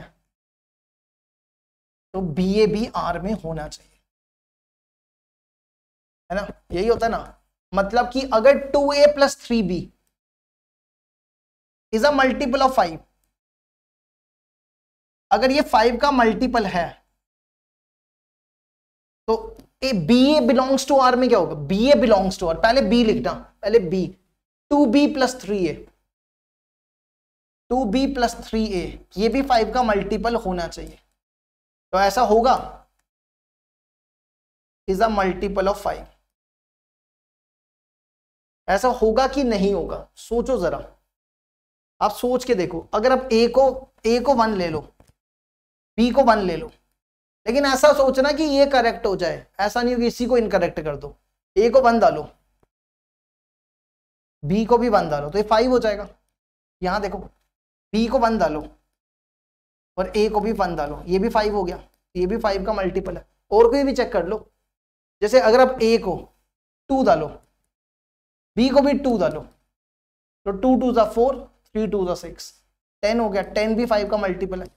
तो बी ए बी आर में होना चाहिए, है ना, यही होता है ना। मतलब कि अगर 2A plus 3B is a multiple of 5, अगर ये 5 का मल्टीपल है तो A B A belongs to R में क्या होगा, B A belongs to R, पहले बी लिखना, पहले B, 2B plus 3A, 2B plus 3A ये भी 5 का मल्टीपल होना चाहिए। तो ऐसा होगा, इज अ मल्टीपल ऑफ 5। ऐसा होगा कि नहीं होगा, सोचो जरा, आप सोच के देखो। अगर आप ए को 1 ले लो, बी को 1 ले लो, लेकिन ऐसा सोचना कि ये करेक्ट हो जाए, ऐसा नहीं हो कि इसी को इनकरेक्ट कर दो। ए को 1 डालो, बी को भी 1 डालो, तो ये 5 हो जाएगा। यहां देखो बी को 1 डालो और ए को भी 1 डालो, ये भी 5 हो गया, ये भी 5 का मल्टीपल है। और कोई भी चेक कर लो, जैसे अगर आप ए को 2 डालो, बी को भी 2 डालो, तो 2 2 जा 4, 3 2 जा 6, 10 हो गया। 10 भी 5 का मल्टीपल है,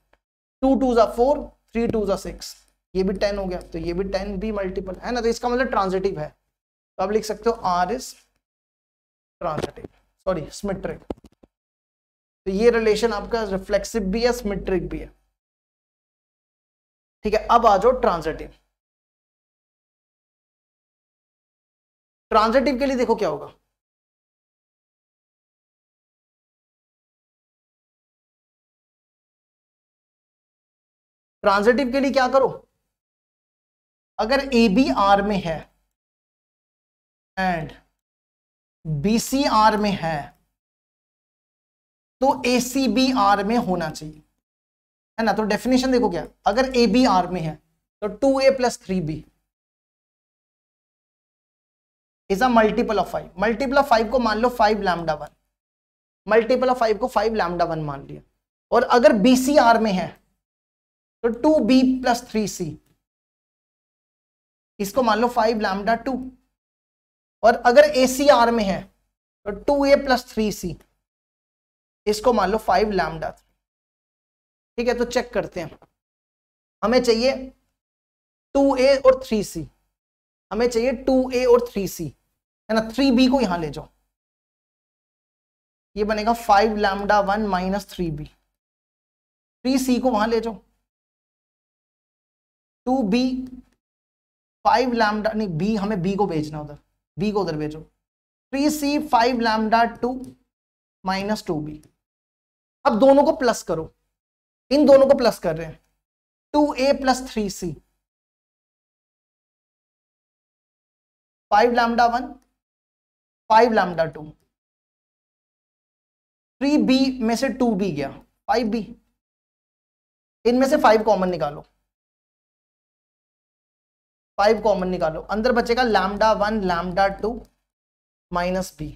2 2 जा 4, 3 2 जा 6, ये भी 10 हो गया, तो ये भी 10 भी मल्टीपल है ना। तो इसका मतलब ट्रांजिटिव है, तो आप लिख सकते हो R is transitive, sorry symmetric. तो ये रिलेशन आपका रिफ्लेक्सिव भी है, सिमेट्रिक भी है। ठीक है, अब आ जाओ ट्रांजिटिव। ट्रांजिटिव के लिए देखो क्या होगा, ट्रांजिटिव के लिए क्या करो, अगर ए बी आर में है एंड बी सी आर में है तो ए सी बी आर में होना चाहिए, है ना। तो डेफिनेशन देखो क्या, अगर ए बी आर में है तो 2A plus 3B is a multiple of 5। Multiple of 5 को मान लो 5 लैम्डा 1, मल्टीपल ऑफ 5 को 5 लैम्डा 1 मान लिया। और अगर BCR में है तो 2B प्लस 3C, इसको मान लो 5 लैम्डा 2। और अगर ACR में है तो 2A प्लस 3C, इसको मान लो 5 लैम्डा 3। ठीक है, तो चेक करते हैं, हमें चाहिए 2A और 3C, हमें चाहिए 2A और 3C, है ना। 3B को यहां ले जाओ, ये बनेगा 5 लैम्डा 1 माइनस 3B। 3C को वहां ले जाओ, 2B 5 लैम्डा, नहीं B, हमें B को भेजना उधर, B को उधर भेजो। 3C 5 lambda 2 minus 2B। अब दोनों को प्लस करो, इन दोनों को प्लस कर रहे हैं, 2A plus 3C, 5 lambda 1 5 lambda 2, 3B में से 2B गया, 5B, इनमें से 5 कॉमन निकालो, 5 कॉमन निकालो, अंदर बचेगा lambda 1 lambda 2 minus B।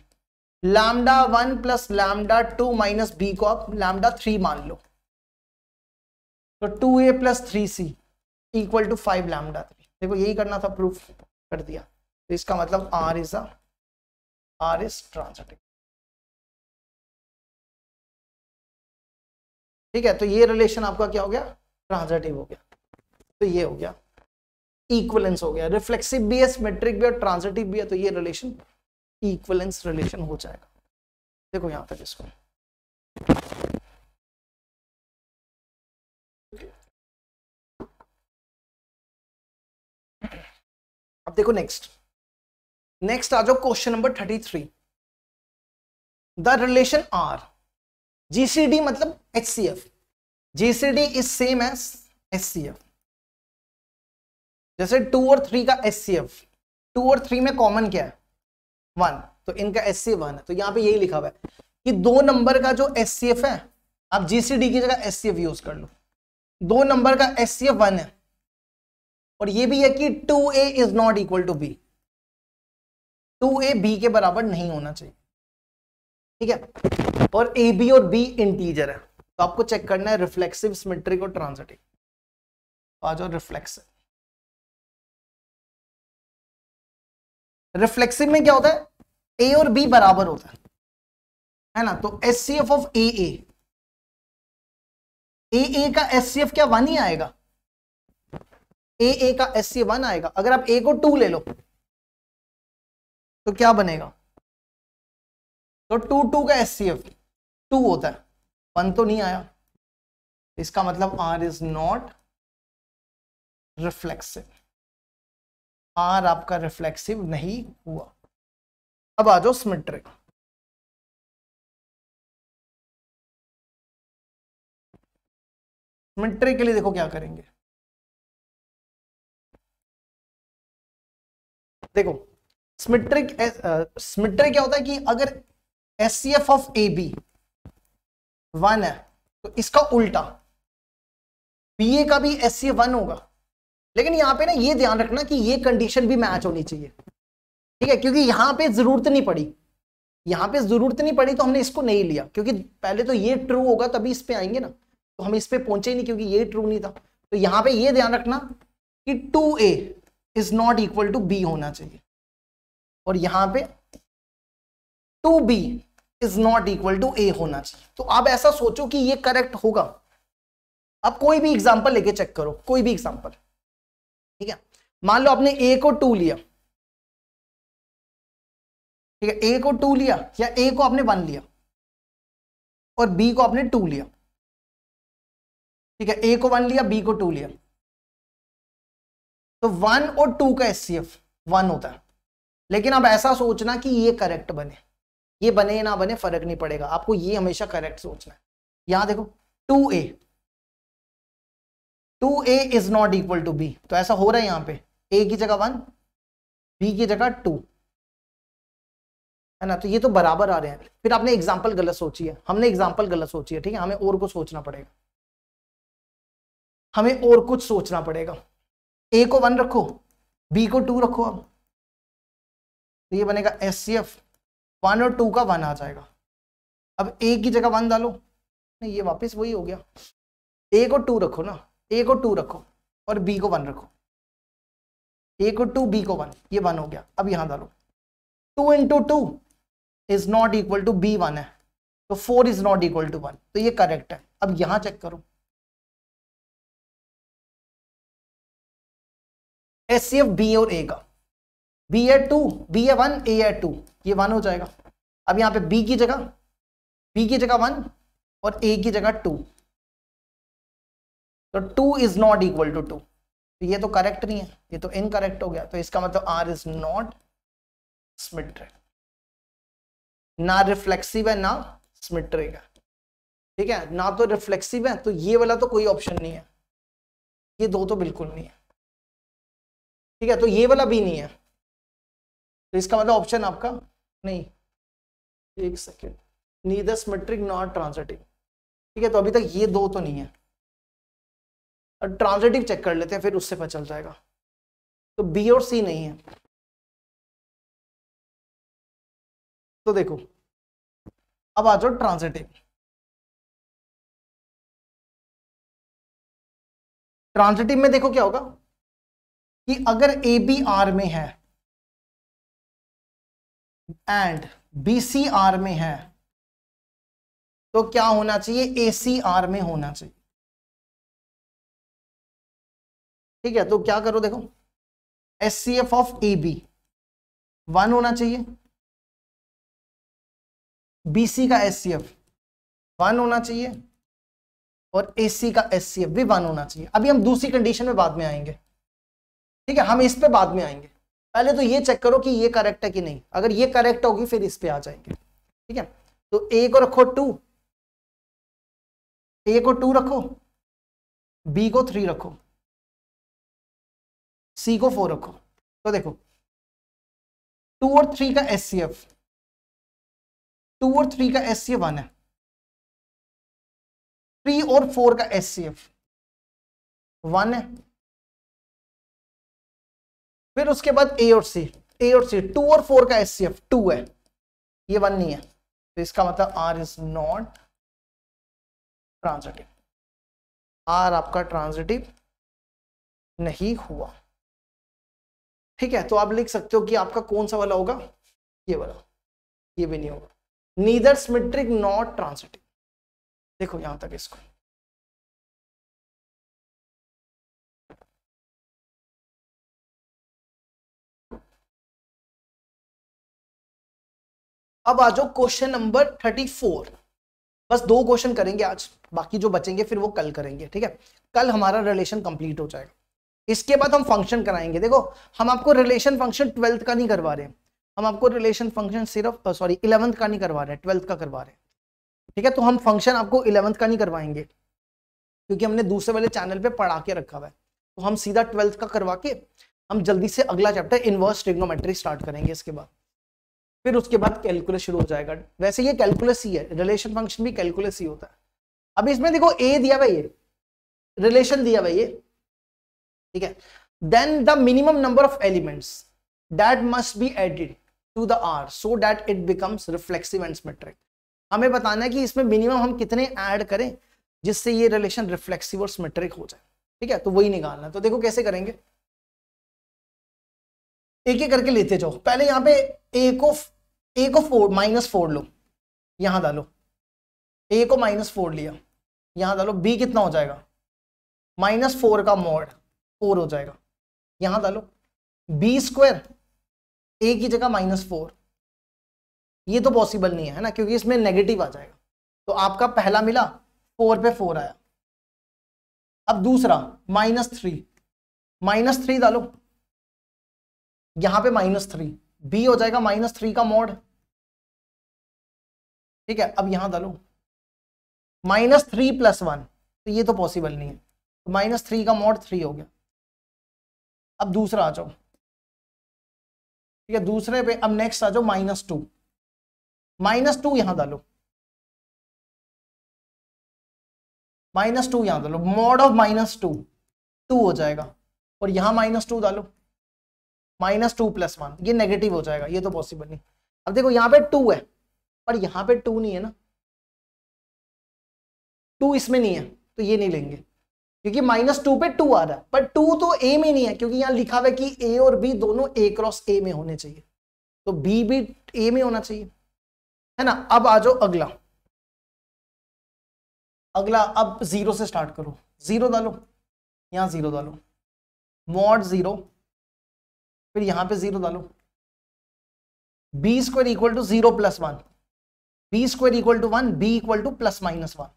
Lambda 1 plus lambda 2 minus B को आप लैम्डा 3 मान लो, तो 2a plus 3c equal to 5 lambda 3। देखो यही करना था, प्रूफ कर दिया। तो इसका मतलब R इज ट्रांजिटिव। ठीक है, तो ये रिलेशन आपका क्या हो गया, ट्रांजिटिव हो गया। तो ये हो गया इक्विवेलेंस हो गया, रिफ्लेक्सिव भी है, सिमेट्रिक भी है, ट्रांजिटिव भी है, तो ये रिलेशन इक्विवेलेंस रिलेशन हो जाएगा। देखो यहां तक इसको, अब देखो नेक्स्ट आ जाओ question number 33। The relation R GCD मतलब HCF, GCD is same as HCF. जैसे 2 और 3 का एचसीएफ, 2 और 3 में कॉमन क्या है, 1, तो इनका एचसीएफ 1 है। तो यहां पे यही लिखा हुआ है कि 2 नंबर का जो एचसीएफ है, आप जीसीडी की जगह एचसीएफ यूज कर लो। 2 नंबर का एचसीएफ 1 है, और ये भी है कि 2a is not equal to बी, 2a b के बराबर नहीं होना चाहिए। ठीक है, और ए बी और बी इंटीजर है, तो आपको चेक करना है रिफ्लेक्सिव, सिमेट्रिक और ट्रांजिटिव। आ जाओ रिफ्लेक्सिव। रिफ्लेक्सिव में क्या होता है, ए और बी बराबर होता है ना। तो एचसीएफ ऑफ ए का एचसीएफ क्या 1 ही आएगा, ए का एचसीएफ 1 आएगा। अगर आप ए को 2 ले लो तो क्या बनेगा, तो 2 का एचसीएफ 2 होता है, 1 तो नहीं आया। इसका मतलब R is not reflexive, R आपका रिफ्लेक्सिव नहीं हुआ। अब आ जाओ सिमेट्रिक। सिमेट्रिक के लिए देखो क्या करेंगे, देखो सिमेट्रिक क्या होता है कि अगर एचसीएफ ऑफ ए बी 1 है, तो इसका उल्टा बीए का भी एचसीएफ 1 होगा। लेकिन यहां पे ना ये ध्यान रखना कि ये कंडीशन भी मैच होनी चाहिए। ठीक है, क्योंकि यहां पे जरूरत नहीं पड़ी, तो हमने इसको नहीं लिया, क्योंकि पहले तो ये ट्रू होगा तभी इस पे आएंगे ना, तो हम इस पे पहुंचे ही नहीं क्योंकि ये ट्रू नहीं था। तो यहां पे ये ध्यान रखना कि 2a is not equal to B होना चाहिए, और यहां पे 2b is not equal to A होना चाहिए। तो आप ऐसा सोचो कि ये करेक्ट होगा। अब कोई भी एग्जांपल लेके चेक करो, कोई भी एग्जांपल। ठीक है, मान लो आपने ए को 2 लिया, ठीक है, ए को 2 लिया, या ए को आपने 1 लिया और बी को आपने 2 लिया। ठीक है, ए को 1 लिया, बी को 2 लिया, तो 1 और 2 का एचसीएफ 1 होता है। लेकिन अब ऐसा सोचना कि ये करेक्ट बने, ये बने या ना बने फर्क नहीं पड़ेगा, आपको ये हमेशा करेक्ट सोचना है। यहां देखो 2a is not equal to बी, तो ऐसा हो रहा है यहां पे a की जगह 1, b की जगह 2, है ना। तो ये तो बराबर आ रहे हैं। फिर आपने एग्जाम्पल गलत सोची है, हमने एग्जाम्पल गलत सोची है। ठीक है, हमें और कुछ सोचना पड़ेगा, a को 1 रखो, b को 2 रखो। अब तो ये बनेगा एचसीएफ 1 और 2 का 1 आ जाएगा। अब a की जगह 1 डालो, नहीं ये वापस वही हो गया। a को 2 रखो ना, a को 2 रखो और b को 1 रखो, a को 2 b को 1, ये 1 हो गया। अब यहां डालो 2 into 2 is not equal to b 1 है, तो 4 इज नॉट इक्वल टू 1, तो ये करेक्ट है। अब यहां चेक करो एचसीएफ b और a का, b है 2, b है 1, a है 2, ये 1 हो जाएगा। अब यहां पे b की जगह 1 और a की जगह 2, तो 2 इज नॉट इक्वल टू 2, तो ये तो करेक्ट नहीं है, ये तो इनकरेक्ट हो गया। तो इसका मतलब आर इज नॉट सिमेट्रिक, ना रिफ्लेक्सिव है ना सिमेट्रिक है। ठीक है, ना तो रिफ्लेक्सिव है, तो ये वाला तो कोई ऑप्शन नहीं है, ये दो तो बिल्कुल नहीं है। ठीक है, तो ये वाला भी नहीं है, तो इसका मतलब ऑप्शन आपका नहीं। एक second, neither symmetric not transitive. ठीक है, तो अभी तक ये दो तो नहीं है, और ट्रांजिटिव चेक कर लेते हैं, फिर उससे पता चल जाएगा। तो बी और सी नहीं है। तो देखो अब आ जाओ ट्रांजिटिव। ट्रांजिटिव में देखो क्या होगा कि अगर ए बी आर में है एंड बी सी आर में है तो क्या होना चाहिए, ए सी आर में होना चाहिए। ठीक है, तो क्या करो देखो, S C F of A B 1 होना चाहिए, बी सी का एस सी एफ 1 होना चाहिए और ए सी का एस सी एफ भी 1 होना चाहिए। अभी हम दूसरी कंडीशन में बाद में आएंगे, ठीक है, हम इस पे बाद में आएंगे। पहले तो ये चेक करो कि ये करेक्ट है कि नहीं, अगर ये करेक्ट होगी फिर इस पे आ जाएंगे। ठीक है, तो ए को रखो 2, ए को 2 रखो, बी को 3 रखो, सी को 4 रखो। तो देखो 2 और 3 का एस सी एफ, 2 और 3 का एस सी एफ 1 है, 3 और 4 का एस सी एफ 1 है। फिर उसके बाद ए और सी, 2 और 4 का एस सी एफ 2 है, ये 1 नहीं है, तो इसका मतलब R is not transitive, R आपका ट्रांजिटिव नहीं हुआ। ठीक है, तो आप लिख सकते हो कि आपका कौन सा वाला होगा, ये वाला, ये भी नहीं होगा, नीदर सिमेट्रिक नॉट ट्रांजिटिव। देखो यहां तक इसको, अब आ जाओ क्वेश्चन नंबर 34। बस 2 क्वेश्चन करेंगे आज, बाकी जो बचेंगे फिर वो कल करेंगे। ठीक है, कल हमारा रिलेशन कंप्लीट हो जाएगा, इसके बाद हम फंक्शन कराएंगे। देखो हम आपको रिलेशन फंक्शन 12th का नहीं करवा रहे, हम आपको रिलेशन फंक्शन सिर्फ 11th का नहीं करवा रहे, 12th का करवा रहे हैं। ठीक है, तो हम फंक्शन आपको 11th का नहीं करवाएंगे क्योंकि हमने दूसरे वाले चैनल पे पढ़ा के रखा हुआ है, तो हम सीधा 12th का करवा के हम जल्दी से अगला चैप्टर इनवर्स ट्रिग्नोमेट्री स्टार्ट करेंगे इसके बाद, फिर उसके बाद कैलकुलस शुरू हो जाएगा। वैसे ये कैलकुलस ही है, रिलेशन फंक्शन भी कैलकुलस ही होता है। अब इसमें देखो ए दिया हुआ, ये रिलेशन दिया हुआ ये, ठीक है, then the minimum number of elements that must be added to the R so that it becomes reflexive and symmetric. हमें बताना है कि इसमें मिनिमम हम कितने ऐड करें जिससे ये रिलेशन रिफ्लेक्सिव और सिमेट्रिक हो जाए। ठीक है, तो वही निकालना है। तो देखो कैसे करेंगे, एक एक करके लेते जाओ। पहले यहाँ पे ए को 4 लो, यहां डालो, ए को -4 लिया, यहां डालो, बी कितना हो जाएगा -4 का मॉड 4 हो जाएगा, यहां डालो b², ए की जगह -4, ये तो पॉसिबल नहीं है ना क्योंकि इसमें नेगेटिव आ जाएगा, तो आपका पहला मिला 4 पे 4 आया। अब दूसरा -3 डालो, यहां पे -3, बी हो जाएगा -3 का मॉड। ठीक है, अब यहां डालो -3 + 1, तो ये तो पॉसिबल नहीं है, तो -3 का मॉड 3 हो गया। अब दूसरा आ जाओ, ठीक है, दूसरे पे अब नेक्स्ट आ जाओ -2, यहां डालो, -2 यहां डालो, मॉड ऑफ -2 2 हो जाएगा, और यहां -2 डालो, -2 + 1, ये नेगेटिव हो जाएगा, ये तो पॉसिबल नहीं। अब देखो यहाँ पे 2 है पर यहाँ पे 2 नहीं है ना, 2 इसमें नहीं है, तो ये नहीं लेंगे क्योंकि -2 पे 2 आ रहा है, पर 2 तो ए में नहीं है क्योंकि यहाँ लिखा हुआ है कि ए और बी दोनों A×A में होने चाहिए, तो बी भी ए में होना चाहिए, है ना। अब आ जाओ अगला, अब 0 से स्टार्ट करो, 0 डालो, यहाँ 0 डालो, मॉड 0, फिर यहां पे 0 डालो, b² = 0 + 1, b² = 1, b = ±1।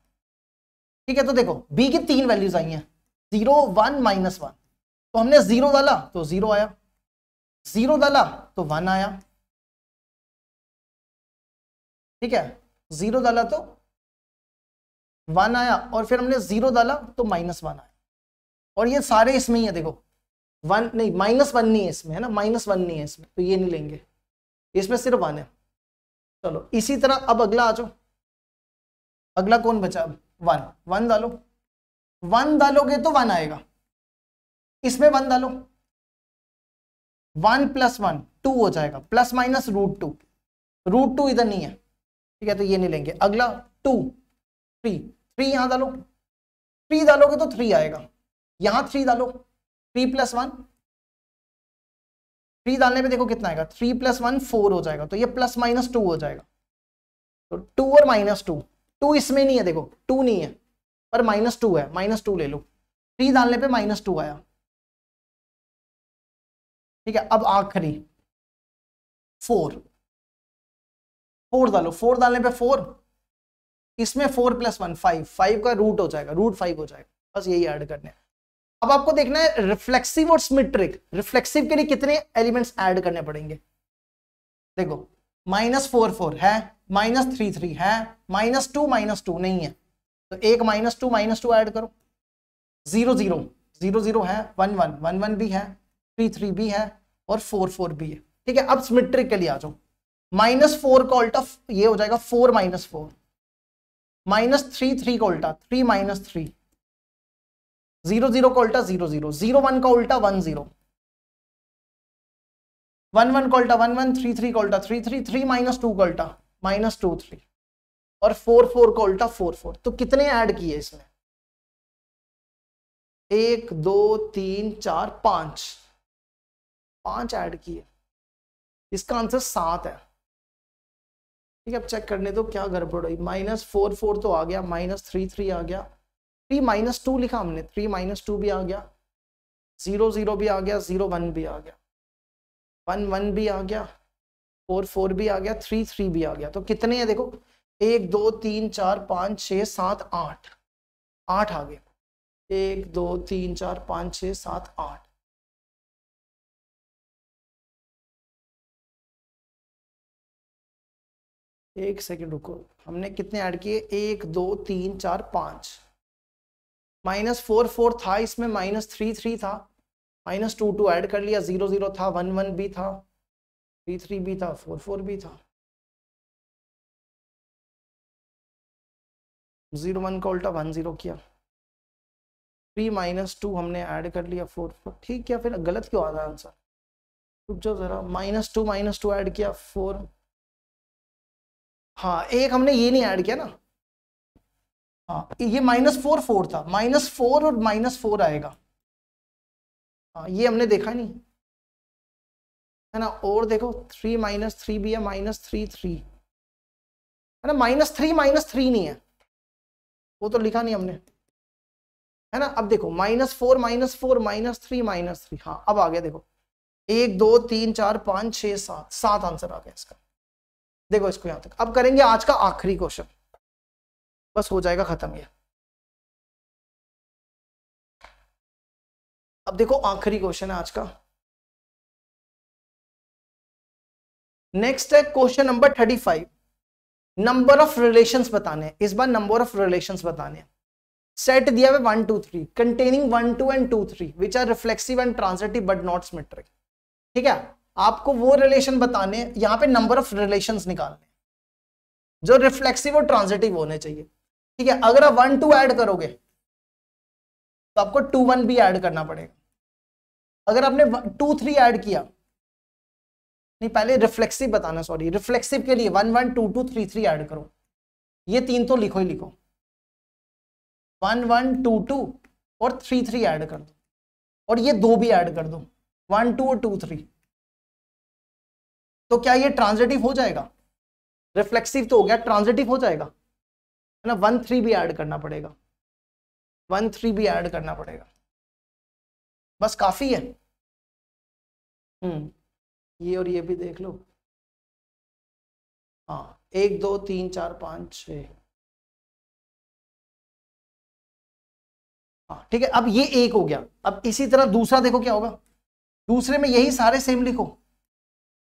ठीक है, तो देखो b की 3 वैल्यूज आई हैं, 0 1 -1, तो हमने 0 डाला तो 0 आया, 0 डाला तो 1 आया। ठीक है, 0 डाला तो 1 आया, और फिर हमने 0 डाला तो -1 आया, और ये सारे इसमें ही है। देखो 1 नहीं, -1 नहीं है इसमें, है ना, -1 नहीं है इसमें, तो ये नहीं लेंगे, इसमें सिर्फ 1 है। चलो इसी तरह अब अगला आ जाओ, अगला कौन बचा, 1 डालो, 1 डालोगे तो 1 आएगा, इसमें 1 डालो, 1 + 1 2 हो जाएगा, ±√2, √2 इधर नहीं है। ठीक है, तो ये नहीं लेंगे। अगला 2 3 यहां डालो, 3 डालोगे तो 3 आएगा, यहां 3 डालो, 3 + 1, 3 डालने पे देखो कितना आएगा, 3 + 1 4 हो जाएगा, तो ये +-2 हो जाएगा। तो 2 और -2, 2 इसमें नहीं है, देखो 2 नहीं है पर -2 है, -2 ले लो, 3 डालने पे -2 आया। ठीक है, अब आखिरी 4, 4 डालो, 4 डालने पे 4, इसमें 4 + 1 5, 5 का रूट हो जाएगा, √5 हो जाएगा, बस यही ऐड करने हैं। अब आपको देखना है रिफ्लेक्सिव और सिमेट्रिक, रिफ्लेक्सिव के लिए कितने एलिमेंट्स ऐड करने पड़ेंगे। देखो -4 है, -3 है, -2 नहीं है, तो एक -2 ऐड करो, 0 0 है, 1 1 भी है, 3 भी है और 4 भी है। ठीक है, अब सिमेट्रिक के लिए आ जाओ, -4 का उल्टा ये हो जाएगा 4 -4, -3 का उल्टा 3 -3, 0 0 का उल्टा 0 0, 0 1 का उल्टा 1 0, 1 1 का उल्टा 1 1, 3 3 का उल्टा 3 3, 3 -2 का उल्टा -2 3 और 4 4 का उल्टा 4 4। तो कितने ऐड किए इसमें, 1 2 3 4 5, 5 ऐड किए, इसका आंसर 7 है। ठीक है, अब चेक करने दो क्या गड़बड़ हुई, -4 4 तो आ गया, -3 3 आ गया, 3 -2 लिखा हमने, 3 -2 भी आ गया, 0 0 भी आ गया, 0 1 भी आ गया, 1 1 भी आ गया, 4 4 भी आ गया, 3 3 भी आ गया। तो कितने हैं देखो, 1 2 3 4 5 6 7 8, 8 आ गए, 1 2 3 4 5 6 7 8। एक सेकेंड रुको, हमने कितने ऐड किए, 1 2 3 4 5, -4 4 था इसमें, -3 3 था, -2 2 ऐड कर लिया, 0 0 था, 1 1 भी था, 3 3 भी था, 4 4 भी था, 0 1 का उल्टा 1 0 किया, 3 -2 हमने ऐड कर लिया, 4 4। ठीक है, फिर गलत क्यों आ रहा है आंसर, रुक जाओ जरा, -2 ऐड किया 4, हाँ एक हमने ये नहीं ऐड किया ना, हाँ ये -4 4 था, -4 और -4 आएगा, हाँ ये हमने देखा नहीं है ना। और देखो 3 -3 भी है, -3 3 है ना, -3 नहीं है, वो तो लिखा नहीं हमने, है ना। अब देखो -4 -4 -3 -3, हाँ अब आ गया, देखो 1 2 3 4 5 6 7, 7 आंसर आ गया इसका। देखो इसको यहां तक, अब करेंगे आज का आखिरी क्वेश्चन, बस हो जाएगा खत्म ये। अब देखो आखिरी क्वेश्चन है आज का, नेक्स्ट है question number 35, number of relations बताने हैं, इस बार नंबर ऑफ रिलेशंस बताने हैं। सेट दिया हुआ 1 2 3 containing 1 2 and 2 3 which are reflexive and transitive but not symmetric. ठीक है, आपको वो रिलेशन बताने, यहां पे नंबर ऑफ रिलेशंस निकालने जो रिफ्लेक्सिव और ट्रांजिटिव होने चाहिए। ठीक है, अगर आप 1 2 ऐड करोगे तो आपको 2 1 भी ऐड करना पड़ेगा। अगर आपने 2 3 ऐड किया, नहीं पहले रिफ्लेक्सिव बताना, सॉरी रिफ्लेक्सिव के लिए 1 1 2 2 3 3 ऐड करो, ये 3 तो लिखो ही लिखो, 1 1 2 2 और 3 3 ऐड कर दो, और ये 2 भी ऐड कर दो, 1 2 और 2 3। तो क्या ये ट्रांजिटिव हो जाएगा, रिफ्लेक्सिव तो हो गया, ट्रांजिटिव हो जाएगा, है ना। 1 3 भी ऐड करना पड़ेगा, 1 3 भी ऐड करना पड़ेगा, बस काफी है। ये और ये भी देख लो, हाँ 1 2 3 4 5 6, हाँ ठीक है। अब ये एक हो गया, अब इसी तरह दूसरा देखो क्या होगा, दूसरे में यही सारे सेम लिखो,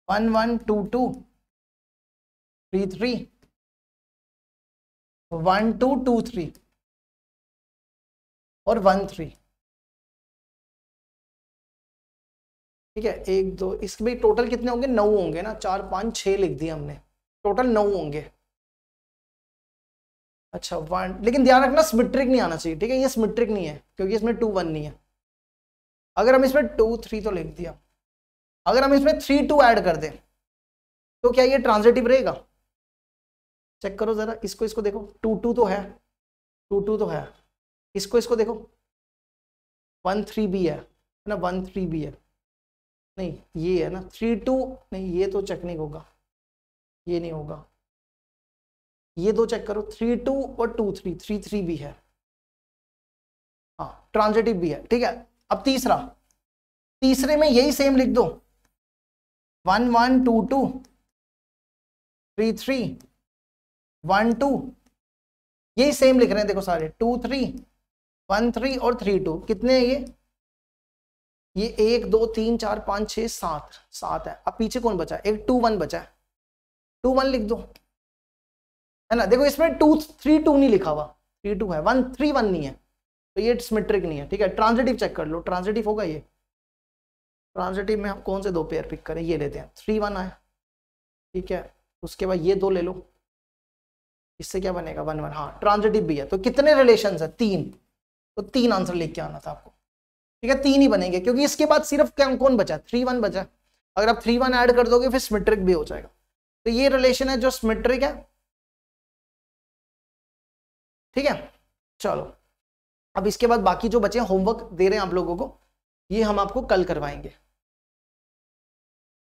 1 1 2 2 3 3 1 2 2 3 और 1 3। ठीक है, 1 2, इसमें टोटल कितने होंगे, 9 होंगे ना, 4 5 6 लिख दिए हमने, टोटल 9 होंगे। अच्छा 1, लेकिन ध्यान रखना सिमेट्रिक नहीं आना चाहिए। ठीक है, ये सिमेट्रिक नहीं है क्योंकि इसमें 2 1 नहीं है। अगर हम इसमें 2 3 तो लिख दिया, अगर हम इसमें 3 2 ऐड कर दें तो क्या ये ट्रांजिटिव रहेगा, चेक करो जरा, इसको इसको देखो, 2 2 तो है, 2 2 तो है, इसको इसको देखो, 1 3 भी है ना, 1 3 भी है, नहीं ये है ना 3 2, नहीं ये तो चेक नहीं होगा, ये नहीं होगा, ये दो चेक करो 3 2 और 2 3, 3 3 भी है, हाँ ट्रांजिटिव भी है, ठीक है। अब तीसरे में यही सेम लिख दो, 1 1 2 2 3 3 1 2, यही सेम लिख रहे हैं देखो सारे, 2 3 1 3 और 3 2, कितने हैं ये 1 2 3 4 5 6 7, 7 है। अब पीछे कौन बचा है, एक 2 1 बचा है, 2 1 लिख दो, है ना। देखो इसमें 2 3 2 नहीं लिखा हुआ, 3 2 है, 1 3 1 नहीं है, तो ये सिमेट्रिक नहीं है, ठीक है। ट्रांजिटिव चेक कर लो, ट्रांजिटिव होगा ये, ट्रांजिटिव में हम कौन से दो पेयर पिक करें, ये लेते हैं 3 1 आए, ठीक है। उसके बाद ये दो ले लो, इससे क्या बनेगा 1 1, हाँ ट्रांजिटिव भी है। तो कितने रिलेशन है, 3, तो 3 आंसर लेके आना था आपको, ठीक है। 3 ही बनेंगे क्योंकि इसके बाद सिर्फ क्या कौन बचा, 3 1 बचा, अगर आप 3 1 ऐड कर दोगे फिर सिमेट्रिक भी हो जाएगा। तो ये रिलेशन है जो सिमेट्रिक है, ठीक है। चलो अब इसके बाद बाकी जो बचे होमवर्क दे रहे हैं आप लोगों को, ये हम आपको कल करवाएंगे,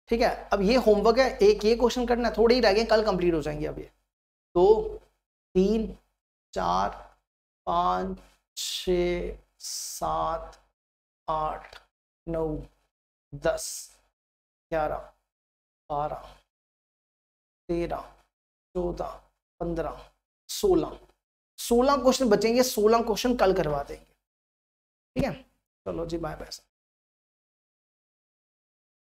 ठीक है। अब ये होमवर्क है, एक ये क्वेश्चन करना है, थोड़े ही रह गए, कल कंप्लीट हो जाएंगे। अब ये 2 3 4 5 6 7 8 9 10 11 12 13 14 15 16 क्वेश्चन बचेंगे, 16 क्वेश्चन कल करवा देंगे, ठीक है। चलो जी बाय बाय।